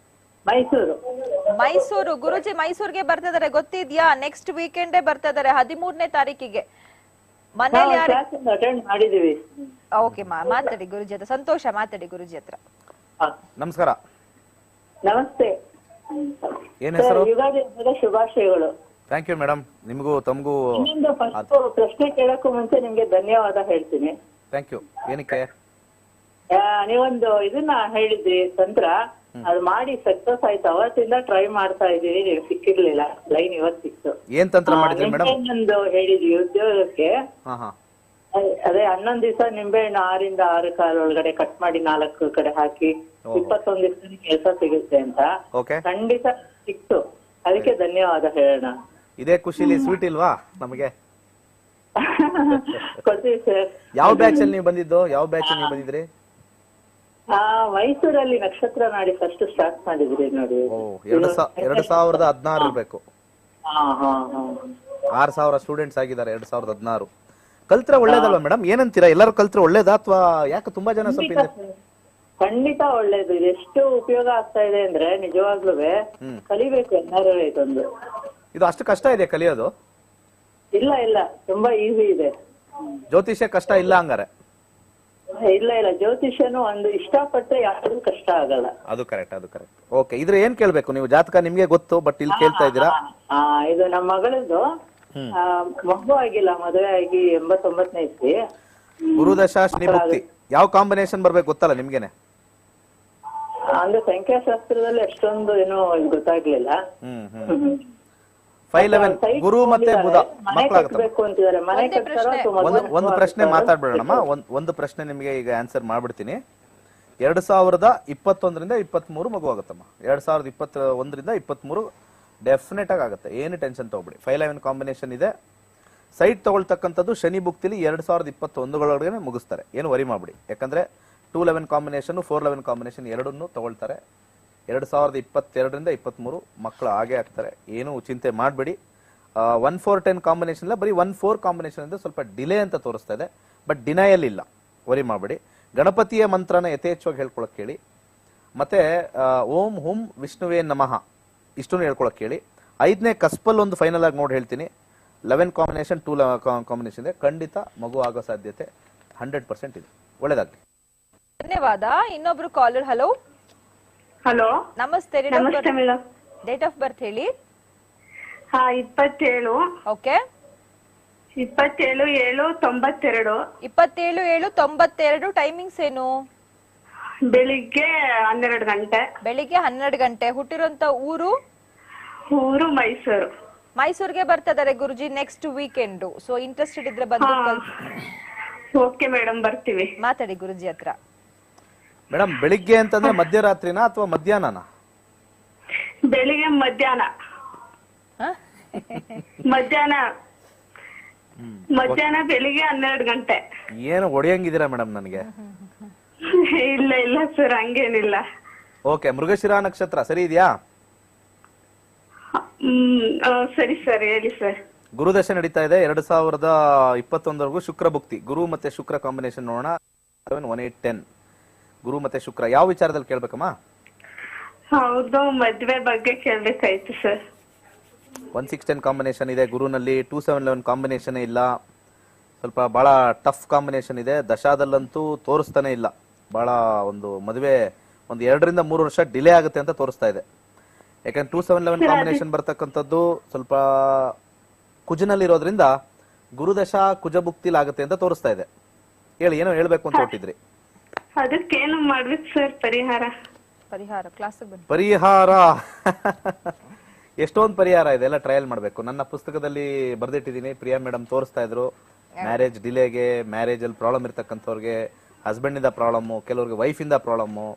ಮೈಸೂರು. ಗುರುಜಿ ಮೈಸೂರ್ಗೆ ಬರ್ತಾ ಇದಾರೆ, ಗೊತ್ತಿದ್ಯಾ? ನೆಕ್ಸ್ಟ್ ವೀಕೆಂಡೇ ಬರ್ತಾ ಇದಾರೆ, 13ನೇ ತಾರೀಕಿಗೆ. ಮನೇಲಿ ಯಾರು? ಓಕೆ, ಮಾತಾಡಿ ಗುರುಜಿ ಹತ್ರ. ಸಂತೋಷ, ಮಾತಾಡಿ ಗುರುಜಿ ಹತ್ರ. ನಮಸ್ಕಾರ. ನಮಸ್ತೆ. ಏನ್ ಹೆಸರು? ಯುಗಾದಿ ಹಬ್ಬದ ಶುಭಾಶಯಗಳು. Thank you madam. ನಿಮಗೂ ತಮಗೂ ಪ್ರಶ್ನೆ ಕೇಳಕ್ಕೂ ಮುಂಚೆ ನಿಮ್ಗೆ ಧನ್ಯವಾದ ಹೇಳ್ತೀನಿ. Thank you. ಏನಕ್ಕೆ? ನೀವೊಂದು ಇದನ್ನ ಹೇಳಿದ್ರಿ ತಂತ್ರ, ಅದು ಮಾಡಿ ಸಕ್ಸಸ್ ಆಯ್ತು. ಅವತ್ತಿಂದ ಟ್ರೈ ಮಾಡ್ತಾ ಇದೀವಿ, ನೀವು ಸಿಕ್ಕಿರ್ಲಿಲ್ಲ. ಲೈನ್ ಇವತ್ತು ಸಿಕ್ತು. ಏನ್ ತಂತ್ರ ಮಾಡಿದ್ರಿ ಮೇಡಮ್? ಒಂದು ಹೇಳಿದ್ವಿ ಉದ್ಯೋಗಕ್ಕೆ. ಅದೇ 11 ದಿವಸ ನಿಂಬೆಹಣ್ಣು 6 ಕಾಲು ಒಳಗಡೆ ಕಟ್ ಮಾಡಿ 4 ಕಡೆ ಹಾಕಿ 21 ದಿವಸ ಕೆಲಸ ಸಿಗುತ್ತೆ ಅಂತ. ಖಂಡಿತ ಸಿಕ್ತು. ಅದಕ್ಕೆ ಧನ್ಯವಾದ ಹೇಳೋಣ. ಇದೇ ಖುಷಿಲಿ ಸ್ವೀಟ್ ಇಲ್ವಾ ನಮಗೆ? ಕೊಡ್ತೀವಿ ಸರ್. ಯಾವ ಬ್ಯಾಚ್ ಅಲ್ಲಿ ನೀವು ಬಂದಿದ್ದು? ಯಾವ ಬ್ಯಾಚ್ ಅಲ್ಲಿ ನೀವು ಬಂದಿದ್ರಿ? ಮೈಸೂರಲ್ಲಿ ನಕ್ಷತ್ರ ನಾಡಿ ಫಸ್ಟ್ ಸ್ಟಾರ್ಟ್ ಮಾಡಿದ್ರಿ ನೋಡಿ. 2016 ಇರ್ಬೇಕು. 6000 ಸ್ಟೂಡೆಂಟ್ಸ್ ಆಗಿದ್ದಾರೆ 2016. ಕಲ್ತ್ರೆ ಒಳ್ಳೇದಲ್ವಾ ಮೇಡಮ್? ಏನಂತೀರಾ? ಎಲ್ಲರೂ ಕಲ್ತ್ರೆ ಒಳ್ಳೇದಾ ಅಥವಾ ಯಾಕೆ ತುಂಬಾ ಜನ ಸ್ವಲ್ಪ? ಖಂಡಿತ ಒಳ್ಳೇದು. ಎಷ್ಟು ಉಪಯೋಗ ಆಗ್ತಾ ಇದೆ ಅಂದ್ರೆ ನಿಜವಾಗ್ಲೂ ಕಲಿಬೇಕು ಎಲ್ಲರೂ. ಇದೊಂದು ಇದು ಅಷ್ಟು ಕಷ್ಟ ಇದೆ ಕಲಿಯೋದು? ಇಲ್ಲ, ತುಂಬಾ ಈಸಿ ಇದೆ. ಜ್ಯೋತಿಷ್ಯ ಕಷ್ಟ ಇಲ್ಲ ಹಂಗಾರೆ? ಇಲ್ಲ, ಜ್ಯೋತಿಷ್ಯನು ಒಂದು ಇಷ್ಟಪಟ್ಟರೆ ಯಾವ್ದು ಕಷ್ಟ ಆಗಲ್ಲ. ಅದು ಕರೆಕ್ಟ್. ಓಕೆ, ಇದ್ರ ಏನ್ ಕೇಳ್ಬೇಕು ನೀವು? ಜಾತಕ ನಿಮ್ಗೆ ಗೊತ್ತು, ಬಟ್ ಇಲ್ಲಿ ಕೇಳ್ತಾ ಇದ್ದೀರಾ? ಇದು ನಮ್ಮ ಮಗಳದ್ದು ಮಗು ಆಗಿಲ್ಲ, ಮದುವೆ ಆಗಿ 89ನೇ ಇಸ್ವಿ. ಗುರುದಶ ಶನಿ ಭುಕ್ತಿ ಯಾವ ಕಾಂಬಿನೇಷನ್ ಬರ್ಬೇಕು ಗೊತ್ತಲ್ಲ ನಿಮ್ಗೆನೆ? ಅಂದ್ರೆ ಸಂಖ್ಯಾಶಾಸ್ತ್ರದಲ್ಲಿ ಅಷ್ಟೊಂದು ಏನೋ ಗೊತ್ತಾಗ್ಲಿಲ್ಲ. 511 ಗುರು ಮತ್ತೆ ಬುಧ ಮಕ್ಕಳಾಗುತ್ತೆ. ಕಟ್ಬೇಕು ಅಂತಿದ್ದಾರೆ, ಮನೆ ಕಟ್ತಾರೋ ಅಥವಾ ಒಂದು ಪ್ರಶ್ನೆ ಮಾತಾಡ್ಬೇಡಮ್ಮ. ಒಂದು ಪ್ರಶ್ನೆ ನಿಮಗೆ ಈಗ ಆನ್ಸರ್ ಮಾಡ್ಬಿಡ್ತೀನಿ. 2021ರಿಂದ 23 ಮಗು ಆಗುತ್ತಮ್ಮ. 2021ರಿಂದ 23 ಡೆಫಿನೆಟ್ ಆಗಿ ಆಗುತ್ತೆ, ಏನು ಟೆನ್ಷನ್ ತಗೋಬೇಡಿ. 511 ಕಾಂಬಿನೇಷನ್ ಇದೆ. ಸೈಟ್ ತಗೊಳ್ತಕ್ಕಂಥದ್ದು ಶನಿ ಭುಕ್ತಿಲಿ 2021 ಮುಗಿಸ್ತಾರೆ, ಏನು ವರಿ ಮಾಡ್ಬಿಡಿ. ಯಾಕಂದ್ರೆ 211 ಕಾಂಬಿನೇಷನ್ 411 ಕಾಂಬಿನೇಷನ್ ಎರಡನ್ನೂ ತಗೊಳ್ತಾರೆ. 2022ರಿಂದ 23 ಮಕ್ಕಳು ಹಾಗೆ ಆಗ್ತಾರೆ, ಏನು ಚಿಂತೆ ಮಾಡಬೇಡಿ. 1410 ಕಾಂಬಿನೇಷನ್ ಇಲ್ಲ, ಬರೀ 14 ಕಾಂಬಿನೇಷನ್ ಇಂದ ಸ್ವಲ್ಪ ಡಿಲೇ ಅಂತ ತೋರಿಸ್ತಾ ಇದೆ, ಬಟ್ ಡಿನಯಲ್ ಇಲ್ಲ, ವರಿ ಮಾಡಬೇಡಿ. ಗಣಪತಿಯ ಮಂತ್ರನ ಯಥೇಚ್ಛವಾಗಿ ಹೇಳ್ಕೊಳಕ್ ಹೇಳಿ. ಮತ್ತೆ ಓಂ ಹುಂ ವಿಷ್ಣುವೇ ನಮಃ ಇಷ್ಟನ್ನು ಹೇಳ್ಕೊಳಕ್ ಹೇಳಿ. 5ನೇ ಕಸ್ಪಲ್ ಒಂದು ಫೈನಲ್ ಆಗಿ ನೋಡಿ ಹೇಳ್ತೀನಿ. 11 ಕಾಂಬಿನೇಷನ್ 2 ಕಾಂಬಿನೇಷನ್ ಇದೆ, ಖಂಡಿತ ಮಗು ಆಗೋ ಸಾಧ್ಯತೆ 100% ಇದೆ. ಒಳ್ಳೇದಾಗ್ಲಿ, ಧನ್ಯವಾದ. ಇನ್ನೊಬ್ರು ಕಾಲರ್. ಹಲೋ ಹಲೋ, ನಮಸ್ತೆ. ನಮಸ್ತೆ ಮೇಡಮ್. ಡೇಟ್ ಆಫ್ ಬರ್ತ್ ಹೇಳಿ. 27 ಓಕೆ. 27/7/92. 27/7/92. ಟೈಮಿಂಗ್ಸ್ ಏನು? ಬೆಳಿಗ್ಗೆ 12 ಗಂಟೆ. ಬೆಳಿಗ್ಗೆ 12 ಗಂಟೆ. ಹುಟ್ಟಿರೋಂತ ಊರು? ಊರು ಮೈಸೂರು. ಮೈಸೂರಿಗೆ ಬರ್ತಾ ಇದಾರೆ ಗುರುಜಿ ನೆಕ್ಸ್ಟ್ ವೀಕೆಂಡ್. ಸೊ ಇಂಟ್ರೆಸ್ಟೆಡ್ ಇದ್ರೆ ಬಂದು ಓಕೆ ಮೇಡಮ್, ಬರ್ತೀವಿ. ಮಾತಾಡಿ ಗುರುಜಿ ಹತ್ರ. ಮೇಡಮ್ ಬೆಳಿಗ್ಗೆ ಅಂತಂದ್ರೆ ಮಧ್ಯರಾತ್ರಿನಾ ಅಥವಾ ಮಧ್ಯಾಹ್ನನಾ? ಬೆಳಿಗ್ಗೆ ಮಧ್ಯಾಹ್ನ. ಮಧ್ಯಾಹ್ನ ಬೆಳಿಗ್ಗೆ 12 ಗಂಟೆ. ಏನು ಹೊಡೆಯಂಗಿದ್ದೀರಾ ಮೇಡಮ್ ನನಗೆ? ಇಲ್ಲ ಸರ್, ಹಂಗೇನಿಲ್ಲ. ಓಕೆ, ಮೃಗಶಿರಾ ನಕ್ಷತ್ರ ಸರಿ ಇದೆಯಾ? ಸರಿ ಸರ್, ಹೇಳಿ ಸರ್. ಗುರುದಶ ನಡೀತಾ ಇದೆ 2021 ಶುಕ್ರ ಭುಕ್ತಿ. ಗುರು ಮತ್ತೆ ಶುಕ್ರ ಕಾಂಬಿನೇಷನ್ ನೋಡೋಣ. 1810 ಗುರು ಮತ್ತೆ ಶುಕ್ರ. ಯಾವ ವಿಚಾರದಲ್ಲಿ ಕೇಳ್ಬೇಕಮ್ಮ? ಹೌದು, ಮದ್ವೆ ಬಗ್ಗೆ ಕೇಳ್ಬೇಕಾಯ್ತು ಸರ್. 1610 ಕಾಂಬಿನೇಷನ್ ಇದೆ ಗುರುನಲ್ಲಿ. 2711 ಕಾಂಬಿನೇಷನ್ ಇಲ್ಲ, ಸ್ವಲ್ಪ ಬಹಳ ಟಫ್ ಕಾಂಬಿನೇಷನ್ ಇದೆ. ದಶಾದಲ್ಲಂತೂ ತೋರಿಸ್ತಾನೆ ಇಲ್ಲ. ಬಹಳ ಒಂದು ಮದುವೆ ಒಂದು 2ರಿಂದ 3 ವರ್ಷ ಡಿಲೇ ಆಗುತ್ತೆ ಅಂತ ತೋರಿಸ್ತಾ ಇದೆ. ಯಾಕಂದ್ರೆ 2711 ಕಾಂಬಿನೇಷನ್ ಬರ್ತಕ್ಕಂಥದ್ದು ಸ್ವಲ್ಪ ಕುಜನಲ್ಲಿರೋದ್ರಿಂದ ಗುರುದಶ ಕುಜ ಭುಕ್ತಿಲ್ ಆಗುತ್ತೆ ಅಂತ ತೋರಿಸ್ತಾ ಇದೆ. ಹೇಳಿ, ಏನೋ ಹೇಳ್ಬೇಕು ಅಂತ ಹೊಟ್ಟಿದ್ರಿ. ಅದಕ್ಕೇನು ಮಾಡ್ಬೇಕು ಸರ್ ಪರಿಹಾರ? ಪರಿಹಾರ ಎಷ್ಟೊಂದು ಪರಿಹಾರ ಇದೆ, ಎಲ್ಲ ಟ್ರಯಲ್ ಮಾಡಬೇಕು. ನನ್ನ ಪುಸ್ತಕದಲ್ಲಿ ಬರ್ದಿಟ್ಟಿದ್ದೀನಿ. ಪ್ರಿಯಾ ಮೇಡಮ್ ತೋರಿಸ್ತಾ ಇದ್ರು ಮ್ಯಾರೇಜ್ ಡಿಲೇಗೆ, ಮ್ಯಾರೇಜ್ ಅಲ್ಲಿ ಪ್ರಾಬ್ಲಮ್ ಇರ್ತಕ್ಕಂಥವ್ರಿಗೆ ಹಸ್ಬೆಂಡ್ ಇಂದ ಪ್ರಾಬ್ಲಮ್ಮು, ಕೆಲವ್ರಿಗೆ ವೈಫ್ ಇಂದ ಪ್ರಾಬ್ಲಮ್ಮು,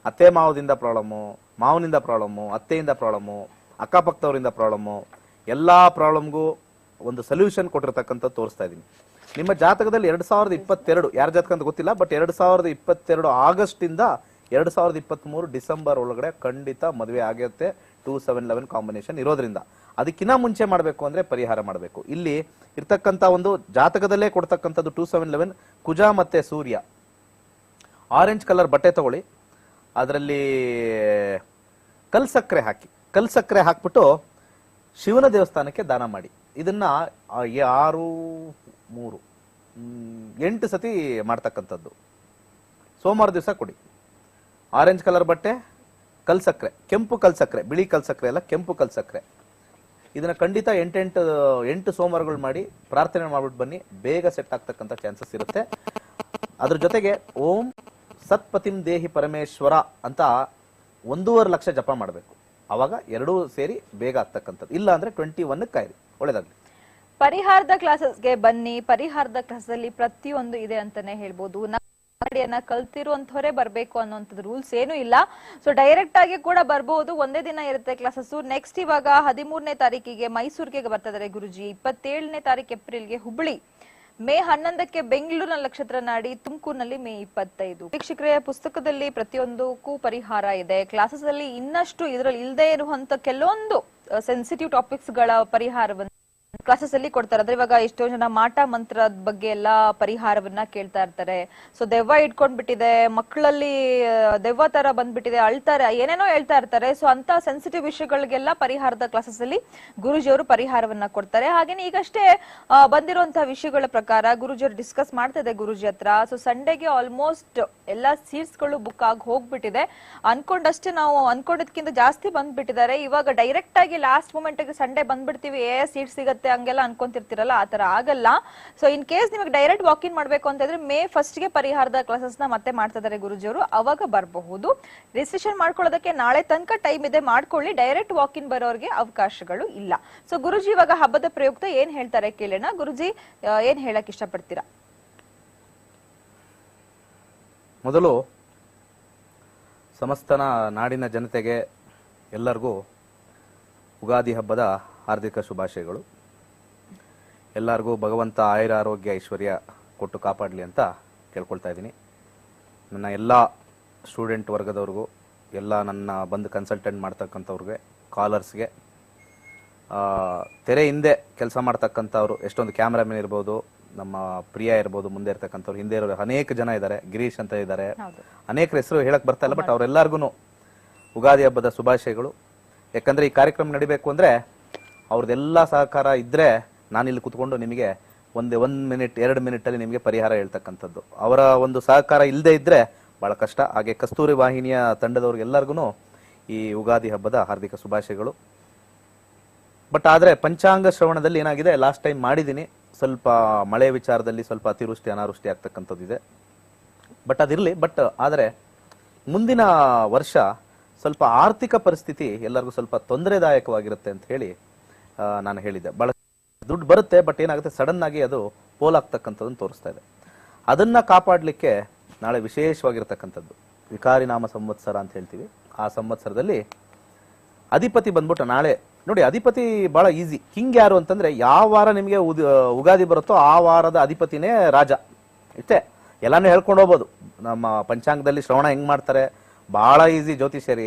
ಅತ್ತೆ ಮಾವದಿಂದ ಪ್ರಾಬ್ಲಮ್ಮು, ಮಾವನಿಂದ ಪ್ರಾಬ್ಲಮ್ಮು, ಅತ್ತೆಯಿಂದ ಪ್ರಾಬ್ಲಮ್ಮು, ಅಕ್ಕಪಕ್ಕದವರಿಂದ ಪ್ರಾಬ್ಲಮ್ಮು, ಎಲ್ಲಾ ಪ್ರಾಬ್ಲಮ್ಗೂ ಒಂದು ಸೊಲ್ಯೂಷನ್ ಕೊಟ್ಟಿರ್ತಕ್ಕಂಥದ್ದು ತೋರಿಸ್ತಾ ಇದ್ದೀನಿ. ನಿಮ್ಮ ಜಾತಕದಲ್ಲಿ 2022 ಯಾರ ಜಾತಕ ಅಂತ ಗೊತ್ತಿಲ್ಲ, ಬಟ್ 2022 ಆಗಸ್ಟ್ ಇಂದ 2023 ಡಿಸೆಂಬರ್ ಒಳಗಡೆ ಖಂಡಿತ ಮದುವೆ ಆಗುತ್ತೆ. 2711 ಕಾಂಬಿನೇಷನ್ ಇರೋದ್ರಿಂದ ಅದಕ್ಕಿಂತ ಮುಂಚೆ ಮಾಡಬೇಕು ಅಂದ್ರೆ ಪರಿಹಾರ ಮಾಡಬೇಕು. ಇಲ್ಲಿ ಇರ್ತಕ್ಕಂಥ ಒಂದು ಜಾತಕದಲ್ಲೇ ಕೊಡ್ತಕ್ಕಂಥದ್ದು 2711 ಕುಜ ಮತ್ತೆ ಸೂರ್ಯ. ಆರೆಂಜ್ ಕಲರ್ ಬಟ್ಟೆ ತಗೊಳ್ಳಿ, ಅದರಲ್ಲಿ ಕಲ್ಸಕ್ಕರೆ ಹಾಕ್ಬಿಟ್ಟು ಶಿವನ ದೇವಸ್ಥಾನಕ್ಕೆ ದಾನ ಮಾಡಿ. ಇದನ್ನ 8 ಸತಿ ಮಾಡ್ತಕ್ಕಂಥದ್ದು. ಸೋಮವಾರ ದಿವಸ ಕೊಡಿ. ಆರೆಂಜ್ ಕಲರ್ ಬಟ್ಟೆ, ಕಲ್ಸಕ್ಕರೆ, ಕೆಂಪು ಕಲ್ಸಕ್ಕರೆ, ಬಿಳಿ ಕಲ್ಸಕ್ಕರೆ ಅಲ್ಲ, ಕೆಂಪು ಕಲ್ಸಕ್ಕರೆ. ಇದನ್ನ ಖಂಡಿತ 8 ಸೋಮವಾರಗಳು ಮಾಡಿ ಪ್ರಾರ್ಥನೆ ಮಾಡ್ಬಿಟ್ಟು ಬನ್ನಿ, ಬೇಗ ಸೆಟ್ ಆಗ್ತಕ್ಕಂಥ ಚಾನ್ಸಸ್ ಇರುತ್ತೆ. ಅದ್ರ ಜೊತೆಗೆ ಓಂ ಸತ್ಪತಿಂ ದೇಹಿ ಪರಮೇಶ್ವರ ಅಂತ 1.5 ಲಕ್ಷ ಜಪ ಮಾಡಬೇಕು. ಅವಾಗ ಎರಡೂ ಸೇರಿ ಬೇಗ ಆಗ್ತಕ್ಕಂಥದ್ದು. ಇಲ್ಲ ಅಂದ್ರೆ 21 ಕಾಯಿರಿ. ಒಳ್ಳೇದಾಗ್ಲಿ. ಪರಿಹಾರದ ಕ್ಲಾಸಸ್ಗೆ ಬನ್ನಿ. ಪರಿಹಾರದ ಕ್ಲಾಸ್ ಅಲ್ಲಿ ಪ್ರತಿಯೊಂದು ಇದೆ ಅಂತಾನೆ ಹೇಳ್ಬೋದು. ಕಲ್ತಿರುವಂತವರೇ ಬರ್ಬೇಕು ಅನ್ನೋಂಥದ್ದು ರೂಲ್ಸ್ ಏನು ಇಲ್ಲ. ಸೊ ಡೈರೆಕ್ಟ್ ಆಗಿ ಕೂಡ ಬರ್ಬಹುದು, ಒಂದೇ ದಿನ ಇರುತ್ತೆ ಕ್ಲಾಸಸ್. ನೆಕ್ಸ್ಟ್ ಇವಾಗ 13ನೇ ತಾರೀಕಿಗೆ ಮೈಸೂರಿಗೆ ಬರ್ತಾ ಇದಾರೆ ಗುರುಜಿ. 27ನೇ ತಾರೀಕು ಏಪ್ರಿಲ್ಗೆ ಹುಬ್ಬಳ್ಳಿ, ಮೇ 11ಕ್ಕೆ ಬೆಂಗಳೂರಿನ ನಕ್ಷತ್ರ ನಾಡಿ, ತುಮಕೂರಿನಲ್ಲಿ ಮೇ 25. ವೀಕ್ಷಕರೇ, ಪುಸ್ತಕದಲ್ಲಿ ಪ್ರತಿಯೊಂದಕ್ಕೂ ಪರಿಹಾರ ಇದೆ. ಕ್ಲಾಸಸ್ ಅಲ್ಲಿ ಇನ್ನಷ್ಟು ಇದರಲ್ಲಿ ಇಲ್ಲದೆ ಇರುವಂತ ಕೆಲವೊಂದು ಸೆನ್ಸಿಟಿವ್ ಟಾಪಿಕ್ಸ್ ಗಳ ಪರಿಹಾರವನ್ನು ಕ್ಲಾಸಸ್ ಅಲ್ಲಿ ಕೊಡ್ತಾರೆ. ಅಂದ್ರೆ ಇವಾಗ ಎಷ್ಟೋ ಜನ ಮಾಟ ಮಂತ್ರದ ಬಗ್ಗೆ ಎಲ್ಲಾ ಪರಿಹಾರವನ್ನ ಕೇಳ್ತಾ ಇರ್ತಾರೆ. ಸೊ ದೆವ್ವ ಇಟ್ಕೊಂಡ್ಬಿಟ್ಟಿದೆ, ಮಕ್ಕಳಲ್ಲಿ ದೆವ್ವ ತರ ಬಂದ್ಬಿಟ್ಟಿದೆ, ಅಳ್ತಾರೆ, ಏನೇನೋ ಹೇಳ್ತಾ ಇರ್ತಾರೆ. ಸೊ ಅಂತ ಸೆನ್ಸಿಟಿವ್ ವಿಷಯಗಳಿಗೆಲ್ಲ ಪರಿಹಾರದ ಕ್ಲಾಸಸ್ ಅಲ್ಲಿ ಗುರುಜಿಯವರು ಪರಿಹಾರವನ್ನ ಕೊಡ್ತಾರೆ. ಹಾಗೇನೆ ಈಗಷ್ಟೇ ಬಂದಿರುವಂತಹ ವಿಷಯಗಳ ಪ್ರಕಾರ ಗುರುಜಿಯವರು ಡಿಸ್ಕಸ್ ಮಾಡ್ತಾ ಇದೆ ಗುರುಜಿ ಹತ್ರ. ಸೊ ಸಂಡೇಗೆ ಆಲ್ಮೋಸ್ಟ್ ಎಲ್ಲಾ ಸೀಟ್ಸ್ ಗಳು ಬುಕ್ ಆಗಿ ಹೋಗ್ಬಿಟ್ಟಿದೆ. ಅನ್ಕೊಂಡಷ್ಟೇ ನಾವು ಅನ್ಕೊಂಡಿದ್ಕಿಂತ ಜಾಸ್ತಿ ಬಂದ್ಬಿಟ್ಟಿದ್ದಾರೆ. ಇವಾಗ ಡೈರೆಕ್ಟ್ ಆಗಿ ಲಾಸ್ಟ್ ಮೂಮೆಂಟ್ ಗೆ ಸಂಡೇ ಬಂದ್ಬಿಡ್ತೀವಿ, ಸೀಟ್ ಸಿಗತ್ತೆ ಹಂಗೆಲ್ಲ ಅನ್ಕೊಂತಿರ್ತಿರಲ್ಲ, ಆ ತರ ಆಗಲ್ಲ. ಸೊ ಇನ್ ಕೇಸ್ ನಿಮಗೆ ಡೈರೆಕ್ಟ್ ವಾಕ್ ಇನ್ ಮಾಡ್ಬೇಕು ಅಂತಂದ್ರೆ May 1st ಗೆ ಪರಿಹಾರದ ಕ್ಲಾಸಸ್ ನ ಮತ್ತೆ ಮಾಡ್ತಾ ಇದಾರೆ ಗುರುಜಿಯವರು, ಅವಾಗ ಬರಬಹುದು. ರಿಜಿಸ್ಟ್ರೇಷನ್ ಮಾಡ್ಕೊಳ್ಳೋದಕ್ಕೆ ನಾಳೆ ತನಕ ಟೈಮ್ ಇದೆ, ಮಾಡ್ಕೊಳ್ಳಿ. ಡೈರೆಕ್ಟ್ ವಾಕ್ ಇನ್ ಬರೋರಿಗೆ ಅವಕಾಶಗಳು ಇಲ್ಲ. ಸೊ ಗುರುಜಿ ಇವಾಗ ಹಬ್ಬದ ಪ್ರಯುಕ್ತ ಏನ್ ಹೇಳ್ತಾರೆ ಕೇಳೋಣ. ಗುರುಜಿ ಏನ್ ಹೇಳಕ್ ಇಷ್ಟಪಡ್ತೀರಾ? ಮೊದಲು ಸಮಸ್ತ ನಾಡಿನ ಜನತೆಗೆ ಎಲ್ಲರಿಗೂ ಉಗಾದಿ ಹಬ್ಬದ ಹಾರ್ದಿಕ ಶುಭಾಶಯಗಳು. ಎಲ್ಲರಿಗೂ ಭಗವಂತ ಆಯುರ ಆರೋಗ್ಯ ಐಶ್ವರ್ಯ ಕೊಟ್ಟು ಕಾಪಾಡಲಿ ಅಂತ ಕೇಳ್ಕೊಳ್ತಾ ಇದ್ದೀನಿ. ನನ್ನ ಎಲ್ಲ ಸ್ಟೂಡೆಂಟ್ ವರ್ಗದವ್ರಿಗೂ, ಎಲ್ಲ ನನ್ನ ಬಂದು ಕನ್ಸಲ್ಟೆಂಟ್ ಮಾಡ್ತಕ್ಕಂಥವ್ರಿಗೆ, ಕಾಲರ್ಸ್ಗೆ, ತೆರೆ ಹಿಂದೆ ಕೆಲಸ ಮಾಡ್ತಕ್ಕಂಥವ್ರು, ಎಷ್ಟೊಂದು ಕ್ಯಾಮ್ರಾಮನ್ ಇರ್ಬೋದು, ನಮ್ಮ ಪ್ರಿಯಾ ಇರ್ಬೋದು, ಮುಂದೆ ಇರ್ತಕ್ಕಂಥವ್ರು, ಹಿಂದೆ ಇರೋ ಅನೇಕ ಜನ ಇದ್ದಾರೆ, ಗಿರೀಶ್ ಅಂತ ಇದ್ದಾರೆ, ಅನೇಕರ ಹೆಸರು ಹೇಳಕ್ ಬರ್ತಾ ಇಲ್ಲ. ಬಟ್ ಅವರೆಲ್ಲರಿಗೂ ಉಗಾದಿ ಹಬ್ಬದ ಶುಭಾಶಯಗಳು. ಯಾಕಂದ್ರೆ ಈ ಕಾರ್ಯಕ್ರಮ ನಡಿಬೇಕು ಅಂದ್ರೆ ಅವ್ರದ್ದೆಲ್ಲ ಸಹಕಾರ ಇದ್ರೆ ನಾನಿಲ್ಲಿ ಕುತ್ಕೊಂಡು ನಿಮಗೆ 1 ಮಿನಿಟ್ 2 ಮಿನಿಟ್ ಅಲ್ಲಿ ನಿಮಗೆ ಪರಿಹಾರ ಹೇಳ್ತಕ್ಕಂಥದ್ದು. ಅವರ ಒಂದು ಸಹಕಾರ ಇಲ್ಲದೆ ಇದ್ರೆ ಬಹಳ ಕಷ್ಟ. ಹಾಗೆ ಕಸ್ತೂರಿ ವಾಹಿನಿಯ ತಂಡದವ್ರಿಗೆಲ್ಲರಿಗೂ ಈ ಉಗಾದಿ ಹಬ್ಬದ ಹಾರ್ದಿಕ ಶುಭಾಶಯಗಳು. ಬಟ್ ಆದ್ರೆ ಪಂಚಾಂಗ ಶ್ರವಣದಲ್ಲಿ ಏನಾಗಿದೆ, ಲಾಸ್ಟ್ ಟೈಮ್ ಮಾಡಿದ್ದೀನಿ, ಸ್ವಲ್ಪ ಮಳೆ ವಿಚಾರದಲ್ಲಿ ಸ್ವಲ್ಪ ಅತಿವೃಷ್ಟಿ ಅನಾವೃಷ್ಟಿ ಆಗ್ತಕ್ಕಂಥದ್ದು ಇದೆ. ಬಟ್ ಅದಿರಲಿ. ಬಟ್ ಆದರೆ ಮುಂದಿನ ವರ್ಷ ಸ್ವಲ್ಪ ಆರ್ಥಿಕ ಪರಿಸ್ಥಿತಿ ಎಲ್ಲರಿಗೂ ಸ್ವಲ್ಪ ತೊಂದರೆದಾಯಕವಾಗಿರುತ್ತೆ ಅಂತ ಹೇಳಿ ನಾನು ಹೇಳಿದ್ದೆ. ಬಹಳ ದುಡ್ಡು ಬರುತ್ತೆ, ಬಟ್ ಏನಾಗುತ್ತೆ, ಸಡನ್ ಆಗಿ ಅದು ಪೋಲಾಗ್ತಕ್ಕಂಥದ್ದನ್ನು ತೋರಿಸ್ತಾ ಇದೆ. ಅದನ್ನ ಕಾಪಾಡಲಿಕ್ಕೆ ನಾಳೆ ವಿಶೇಷವಾಗಿರ್ತಕ್ಕಂಥದ್ದು ವಿಕಾರಿ ನಾಮ ಸಂವತ್ಸರ ಅಂತ ಹೇಳ್ತೀವಿ. ಆ ಸಂವತ್ಸರದಲ್ಲಿ ಅಧಿಪತಿ ಬಂದ್ಬಿಟ್ಟು ನಾಳೆ ನೋಡಿ, ಅಧಿಪತಿ ಬಹಳ ಈಸಿ. ಕಿಂಗ್ ಯಾರು ಅಂತಂದ್ರೆ ಯಾವ ವಾರ ನಿಮಗೆ ಉಗಾದಿ ಬರುತ್ತೋ ಆ ವಾರದ ಅಧಿಪತಿನೇ ರಾಜ. ಇಷ್ಟೇ, ಎಲ್ಲಾನು ಹೇಳ್ಕೊಂಡು ಹೋಗ್ಬೋದು. ನಮ್ಮ ಪಂಚಾಂಗದಲ್ಲಿ ಶ್ರವಣ ಹೆಂಗ್ ಮಾಡ್ತಾರೆ, ಬಹಳ ಈಸಿ.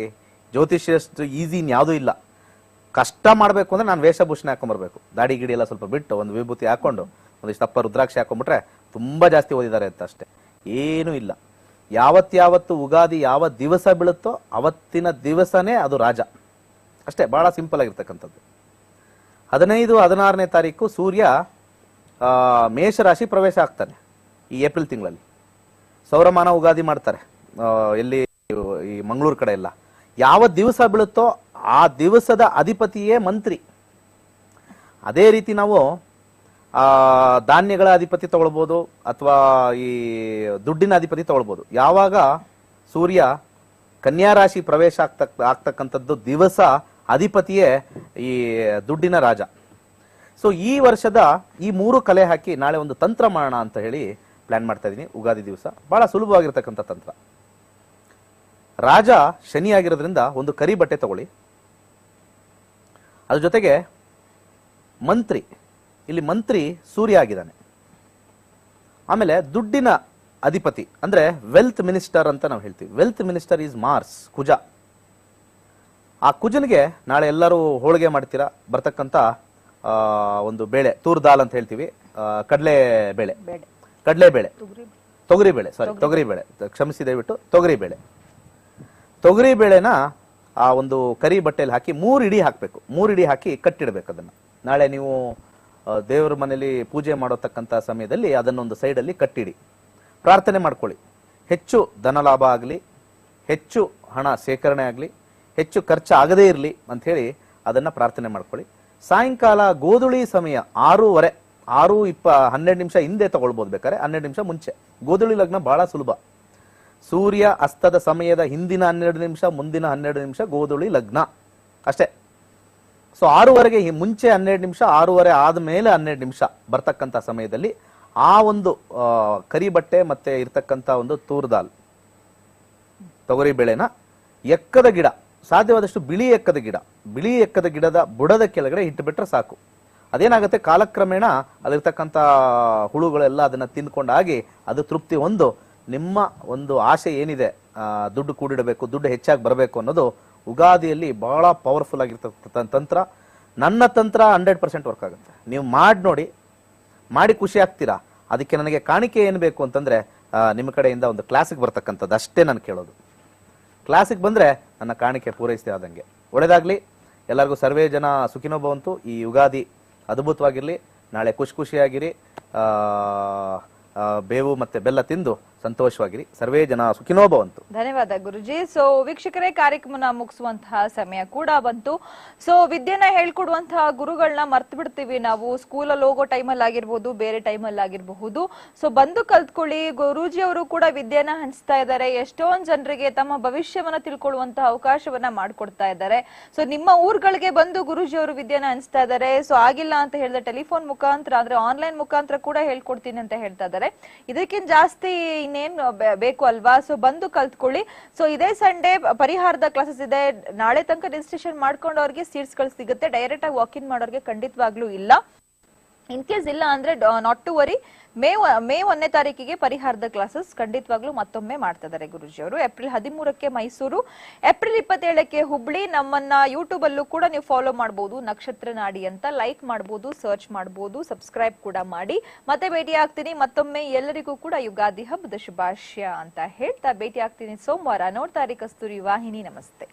ಜ್ಯೋತಿಷ್ಯಷ್ಟು ಈಸಿ ಇನ್ಯಾವುದೂ ಇಲ್ಲ. ಕಷ್ಟ ಮಾಡಬೇಕು ಅಂದ್ರೆ ನಾನು ವೇಷಭೂಷಣ ಹಾಕೊಂಡ್ಬರ್ಬೇಕು, ದಾಡಿ ಗಿಡಿ ಎಲ್ಲ ಸ್ವಲ್ಪ ಬಿಟ್ಟು ಒಂದು ವಿಭೂತಿ ಹಾಕೊಂಡು ಒಂದಿಷ್ಟು ತಪ್ಪ ರುದ್ರಾಕ್ಷಿ ಹಾಕೊಂಡ್ಬಿಟ್ರೆ ತುಂಬಾ ಜಾಸ್ತಿ ಓದಿದ್ದಾರೆ ಅಂತ ಅಷ್ಟೇ, ಏನೂ ಇಲ್ಲ. ಯಾವತ್ತು ಉಗಾದಿ ಯಾವ ದಿವಸ ಬೀಳುತ್ತೋ ಅವತ್ತಿನ ದಿವಸನೇ ಅದು ರಾಜ. ಅಷ್ಟೇ, ಬಹಳ ಸಿಂಪಲ್ ಆಗಿರ್ತಕ್ಕಂಥದ್ದು. 15-16ನೇ ತಾರೀಕು ಸೂರ್ಯ ಮೇಷರಾಶಿ ಪ್ರವೇಶ ಆಗ್ತಾನೆ ಈ ಏಪ್ರಿಲ್ ತಿಂಗಳಲ್ಲಿ. ಸೌರಮಾನ ಉಗಾದಿ ಮಾಡ್ತಾರೆ ಎಲ್ಲಿ, ಈ ಮಂಗಳೂರು ಕಡೆ ಎಲ್ಲ. ಯಾವ ದಿವಸ ಬೀಳುತ್ತೋ ಆ ದಿವಸದ ಅಧಿಪತಿಯೇ ಮಂತ್ರಿ. ಅದೇ ರೀತಿ ನಾವು ಧಾನ್ಯಗಳ ಅಧಿಪತಿ ತಗೊಳ್ಬೋದು, ಅಥವಾ ಈ ದುಡ್ಡಿನ ಅಧಿಪತಿ ತಗೊಳ್ಬೋದು. ಯಾವಾಗ ಸೂರ್ಯ ಕನ್ಯಾ ರಾಶಿ ಪ್ರವೇಶ ಆಗ್ತಕ್ಕಂಥದ್ದು ದಿವಸ ಅಧಿಪತಿಯೇ ಈ ದುಡ್ಡಿನ ರಾಜ. ಸೊ ಈ ವರ್ಷದ ಈ 3 ಕಲೆ ಹಾಕಿ ನಾಳೆ ಒಂದು ತಂತ್ರ ಮಾಡೋಣ ಅಂತ ಹೇಳಿ ಪ್ಲಾನ್ ಮಾಡ್ತಾ ಇದೀನಿ. ಉಗಾದಿ ದಿವಸ ಬಹಳ ಸುಲಭವಾಗಿರ್ತಕ್ಕಂಥ ತಂತ್ರ. ರಾಜ ಶನಿ ಆಗಿರೋದ್ರಿಂದ ಒಂದು ಕರಿ ಬಟ್ಟೆ ತಗೊಳ್ಳಿ. ಅದ್ರ ಜೊತೆಗೆ ಇಲ್ಲಿ ಮಂತ್ರಿ ಸೂರ್ಯ ಆಗಿದ್ದಾನೆ. ಆಮೇಲೆ ದುಡ್ಡಿನ ಅಧಿಪತಿ ಅಂದ್ರೆ ವೆಲ್ತ್ ಮಿನಿಸ್ಟರ್ ಅಂತ ನಾವು ಹೇಳ್ತೀವಿ. ವೆಲ್ತ್ ಮಿನಿಸ್ಟರ್ ಈಸ್ ಮಾರ್ಸ್, ಕುಜ. ಆ ಕುಜನಿಗೆ ನಾಳೆ ಎಲ್ಲರೂ ಹೋಳಿಗೆ ಮಾಡ್ತೀರಾ, ಬರ್ತಕ್ಕಂಥ ಒಂದು ಬೇಳೆ, ತೂರ್ ದಾಲ್ ಅಂತ ಹೇಳ್ತೀವಿ, ಕಡಲೆಬೇಳೆ, ತೊಗರಿಬೇಳೆ, ಕ್ಷಮಿಸಿ ದಯವಿಟ್ಟು, ತೊಗರಿಬೇಳೆನ ಆ ಒಂದು ಕರಿ ಬಟ್ಟೆಯಲ್ಲಿ ಹಾಕಿ 3 ಇಡಿ ಹಾಕಬೇಕು. 3 ಇಡಿ ಹಾಕಿ ಕಟ್ಟಿಡ್ಬೇಕು. ಅದನ್ನ ನಾಳೆ ನೀವು ದೇವರ ಮನೆಯಲ್ಲಿ ಪೂಜೆ ಮಾಡತಕ್ಕಂಥ ಸಮಯದಲ್ಲಿ ಅದನ್ನೊಂದು ಸೈಡಲ್ಲಿ ಕಟ್ಟಿಡಿ. ಪ್ರಾರ್ಥನೆ ಮಾಡ್ಕೊಳ್ಳಿ, ಹೆಚ್ಚು ಧನಲಾಭ ಆಗಲಿ, ಹೆಚ್ಚು ಹಣ ಸೇಕರಣೆ ಆಗಲಿ, ಹೆಚ್ಚು ಖರ್ಚು ಆಗದೇ ಇರಲಿ ಅಂತ ಹೇಳಿ ಅದನ್ನ ಪ್ರಾರ್ಥನೆ ಮಾಡ್ಕೊಳ್ಳಿ. ಸಾಯಂಕಾಲ ಗೋಧುಳಿ ಸಮಯ 6:12 ನಿಮಿಷ ಹಿಂದೆ ತಗೊಳ್ಬೋದು, ಬೇಕಾದ್ರೆ 12 ನಿಮಿಷ ಮುಂಚೆ. ಗೋಧುಳಿ ಲಗ್ನ ಬಹಳ ಸುಲಭ. ಸೂರ್ಯ ಅಸ್ತದ ಸಮಯದ ಹಿಂದಿನ 12 ನಿಮಿಷ, ಮುಂದಿನ 12 ನಿಮಿಷ ಗೋಧುಳಿ ಲಗ್ನ ಅಷ್ಟೇ. ಸೊ 6:15ಗೆ ಮುಂಚೆ 12 ನಿಮಿಷ, 6:15 ಆದ್ಮೇಲೆ 12 ನಿಮಿಷ ಬರ್ತಕ್ಕಂಥ ಸಮಯದಲ್ಲಿ ಆ ಒಂದು ಕರಿ ಬಟ್ಟೆ ಮತ್ತೆ ಇರ್ತಕ್ಕಂಥ ಒಂದು ತೂರ್ ದಾಲ್, ತೊಗರಿ ಬೇಳೆನ ಎಕ್ಕದ ಗಿಡ, ಸಾಧ್ಯವಾದಷ್ಟು ಬಿಳಿ ಎಕ್ಕದ ಗಿಡದ ಬುಡದ ಕೆಳಗಡೆ ಇಟ್ಟುಬಿಟ್ರೆ ಸಾಕು. ಅದೇನಾಗುತ್ತೆ, ಕಾಲಕ್ರಮೇಣ ಅಲ್ಲಿರ್ತಕ್ಕಂಥ ಹುಳುಗಳೆಲ್ಲ ಅದನ್ನ ತಿಂದ್ಕೊಂಡಾಗಿ ಅದು ತೃಪ್ತಿ ಹೊಂದು ನಿಮ್ಮ ಒಂದು ಆಸೆ ಏನಿದೆ, ದುಡ್ಡು ಕೂಡಿಡಬೇಕು, ದುಡ್ಡು ಹೆಚ್ಚಾಗಿ ಬರಬೇಕು ಅನ್ನೋದು ಉಗಾದಿಯಲ್ಲಿ ಬಹಳ ಪವರ್ಫುಲ್ ಆಗಿರ್ತಕ್ಕಂಥ ತಂತ್ರ. ನನ್ನ ತಂತ್ರ 100% ವರ್ಕ್ ಆಗುತ್ತೆ. ನೀವು ಮಾಡಿ ನೋಡಿ, ಮಾಡಿ ಖುಷಿ ಆಗ್ತೀರಾ. ಅದಕ್ಕೆ ನನಗೆ ಕಾಣಿಕೆ ಏನು ಬೇಕು ಅಂತಂದ್ರೆ ನಿಮ್ಮ ಕಡೆಯಿಂದ ಒಂದು ಕ್ಲಾಸಿಗೆ ಬರ್ತಕ್ಕಂಥದ್ದು ಅಷ್ಟೇ ನಾನು ಕೇಳೋದು. ಕ್ಲಾಸಿಗೆ ಬಂದ್ರೆ ನನ್ನ ಕಾಣಿಕೆ ಪೂರೈಸ್ತೀವಿ ಆದಂಗೆ. ಒಳ್ಳೆದಾಗ್ಲಿ, ಎಲ್ಲರಿಗೂ ಸರ್ವೇ ಜನ ಸುಖಿನೋ ಭವಂತು. ಈ ಯುಗಾದಿ ಅದ್ಭುತವಾಗಿರ್ಲಿ. ನಾಳೆ ಖುಷಿಯಾಗಿರಿ. ಬೇವು ಮತ್ತೆ ಬೆಲ್ಲ ತಿಂದು ಸಂತೋಷವಾಗಿರಿ. ಸರ್ವೇ ಜನ ಸುಖಿನೋ ಭವಂತು. ಧನ್ಯವಾದ ಗುರುಜಿ. ಸೊ ವೀಕ್ಷಕರೇ, ಕಾರ್ಯಕ್ರಮನ ಮುಗಿಸುವಂತಹ ಸಮಯ ಕೂಡ ಬಂತು. ಸೊ ವಿದ್ಯೆನ ಹೇಳ್ಕೊಡುವಂತಹ ಗುರುಗಳನ್ನ ಮರ್ತು ಬಿಡ್ತೀವಿ ನಾವು. ಸ್ಕೂಲಲ್ಲಿ ಹೋಗೋ ಟೈಮಲ್ಲಿ ಆಗಿರ್ಬೋದು, ಬೇರೆ ಟೈಮಲ್ಲಿ ಆಗಿರಬಹುದು. ಸೊ ಬಂದು ಕಲ್ತ್ಕೊಳ್ಳಿ. ಗುರೂಜಿ ಅವರು ಕೂಡ ವಿದ್ಯೆನ ಹಂಚ್ತಾ ಇದ್ದಾರೆ. ಎಷ್ಟೊಂದ್ ಜನರಿಗೆ ತಮ್ಮ ಭವಿಷ್ಯವನ್ನ ತಿಳ್ಕೊಳ್ಳುವಂತಹ ಅವಕಾಶವನ್ನ ಮಾಡ್ಕೊಡ್ತಾ ಇದ್ದಾರೆ. ಸೊ ನಿಮ್ಮ ಊರುಗಳಿಗೆ ಬಂದು ಗುರೂಜಿ ಅವರು ವಿದ್ಯೆನ ಹಂಚ್ತಾ ಇದ್ದಾರೆ. ಸೊ ಆಗಿಲ್ಲ ಅಂತ ಹೇಳಿದ್ರೆ ಟೆಲಿಫೋನ್ ಮುಖಾಂತರ, ಅಂದ್ರೆ ಆನ್ಲೈನ್ ಮುಖಾಂತರ ಕೂಡ ಹೇಳ್ಕೊಡ್ತೀನಿ ಅಂತ ಹೇಳ್ತಾ ಇದ್ದಾರೆ. ಇದಕ್ಕಿಂತ ಜಾಸ್ತಿ ಇನ್ನೇನ್ ಬೇಕು ಅಲ್ವಾ? ಸೊ ಬಂದು ಕಲ್ತ್ಕೊಳ್ಳಿ. ಸೊ ಇದೇ ಸಂಡೇ ಪರಿಹಾರದ ಕ್ಲಾಸಸ್ ಇದೆ. ನಾಳೆ ತನಕ ರಿಜಿಸ್ಟ್ರೇಷನ್ ಮಾಡ್ಕೊಂಡವ್ರಿಗೆ ಸೀಟ್ಸ್ ಗಳು ಸಿಗುತ್ತೆ. ಡೈರೆಕ್ಟ್ ಆಗಿ ವಾಕ್ ಇನ್ ಮಾಡೋರಿಗೆ ಖಂಡಿತವಾಗ್ಲೂ ಇಲ್ಲ. ಇನ್ ಕೇಸ್ ಇಲ್ಲ ಅಂದ್ರೆ ನಾಟ್ ಟು ವರಿ, ಮೇ 1ನೇ ತಾರೀಕಿಗೆ ಪರಿಹಾರದ ಕ್ಲಾಸಸ್ ಖಂಡಿತವಾಗ್ಲೂ ಮತ್ತೊಮ್ಮೆ ಮಾಡ್ತಾ ಇದ್ದಾರೆ ಗುರುಜಿ ಅವರು. ಏಪ್ರಿಲ್ 13ಕ್ಕೆ ಮೈಸೂರು, ಏಪ್ರಿಲ್ 27ಕ್ಕೆ ಹುಬ್ಳಿ. ನಮ್ಮನ್ನ ಯೂಟ್ಯೂಬ್ ಅಲ್ಲೂ ಕೂಡ ನೀವು ಫಾಲೋ ಮಾಡಬಹುದು. ನಕ್ಷತ್ರ ನಾಡಿ ಅಂತ ಲೈಕ್ ಮಾಡಬಹುದು, ಸರ್ಚ್ ಮಾಡಬಹುದು, ಸಬ್ಸ್ಕ್ರೈಬ್ ಕೂಡ ಮಾಡಿ. ಮತ್ತೆ ಭೇಟಿ ಆಗ್ತೀನಿ. ಮತ್ತೊಮ್ಮೆ ಎಲ್ಲರಿಗೂ ಕೂಡ ಯುಗಾದಿ ಹಬ್ಬದ ಶುಭಾಶಯ ಅಂತ ಹೇಳ್ತಾ ಭೇಟಿ ಆಗ್ತೀನಿ ಸೋಮವಾರ. ನೋಡ್ತಾ ಇರಿ ಕಸ್ತೂರಿ ವಾಹಿನಿ. ನಮಸ್ತೆ.